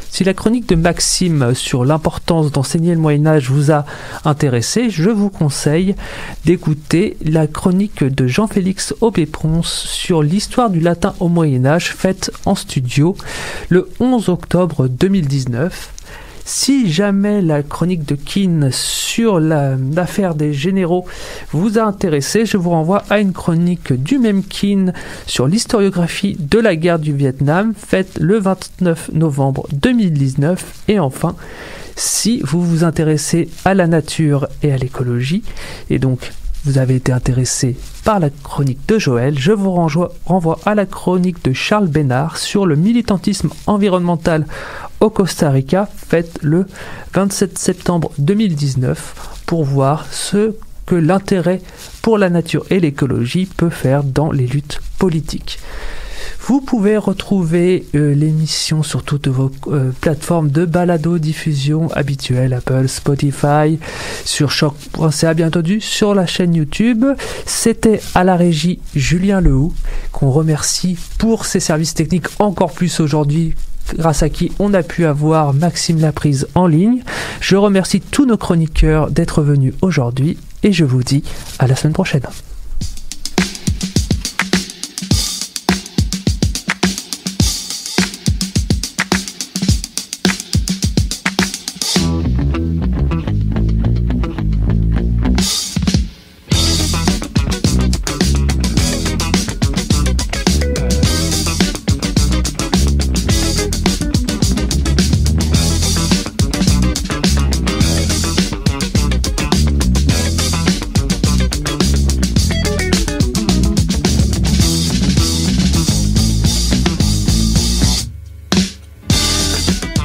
Si la chronique de Maxime sur l'importance d'enseigner le Moyen-Âge vous a intéressé, je vous conseille d'écouter la chronique de Jean-Félix Aubépronce sur l'histoire du latin au Moyen-Âge faite en studio le 11 octobre 2019. Si jamais la chronique de Keane sur l'affaire des généraux vous a intéressé, je vous renvoie à une chronique du même Keane sur l'historiographie de la guerre du Vietnam, faite le 29 novembre 2019. Et enfin, si vous vous intéressez à la nature et à l'écologie, et donc vous avez été intéressé par la chronique de Joël, je vous renvoie à la chronique de Charles Bénard sur le militantisme environnemental au Costa Rica, faite le 27 septembre 2019, pour voir ce que l'intérêt pour la nature et l'écologie peut faire dans les luttes politiques. Vous pouvez retrouver l'émission sur toutes vos plateformes de balado-diffusion habituelles, Apple, Spotify, sur choc.ca bien entendu, sur la chaîne YouTube. C'était à la régie Julien Lehoux, qu'on remercie pour ses services techniques encore plus aujourd'hui, grâce à qui on a pu avoir Maxime Laprise en ligne. Je remercie tous nos chroniqueurs d'être venus aujourd'hui et je vous dis à la semaine prochaine.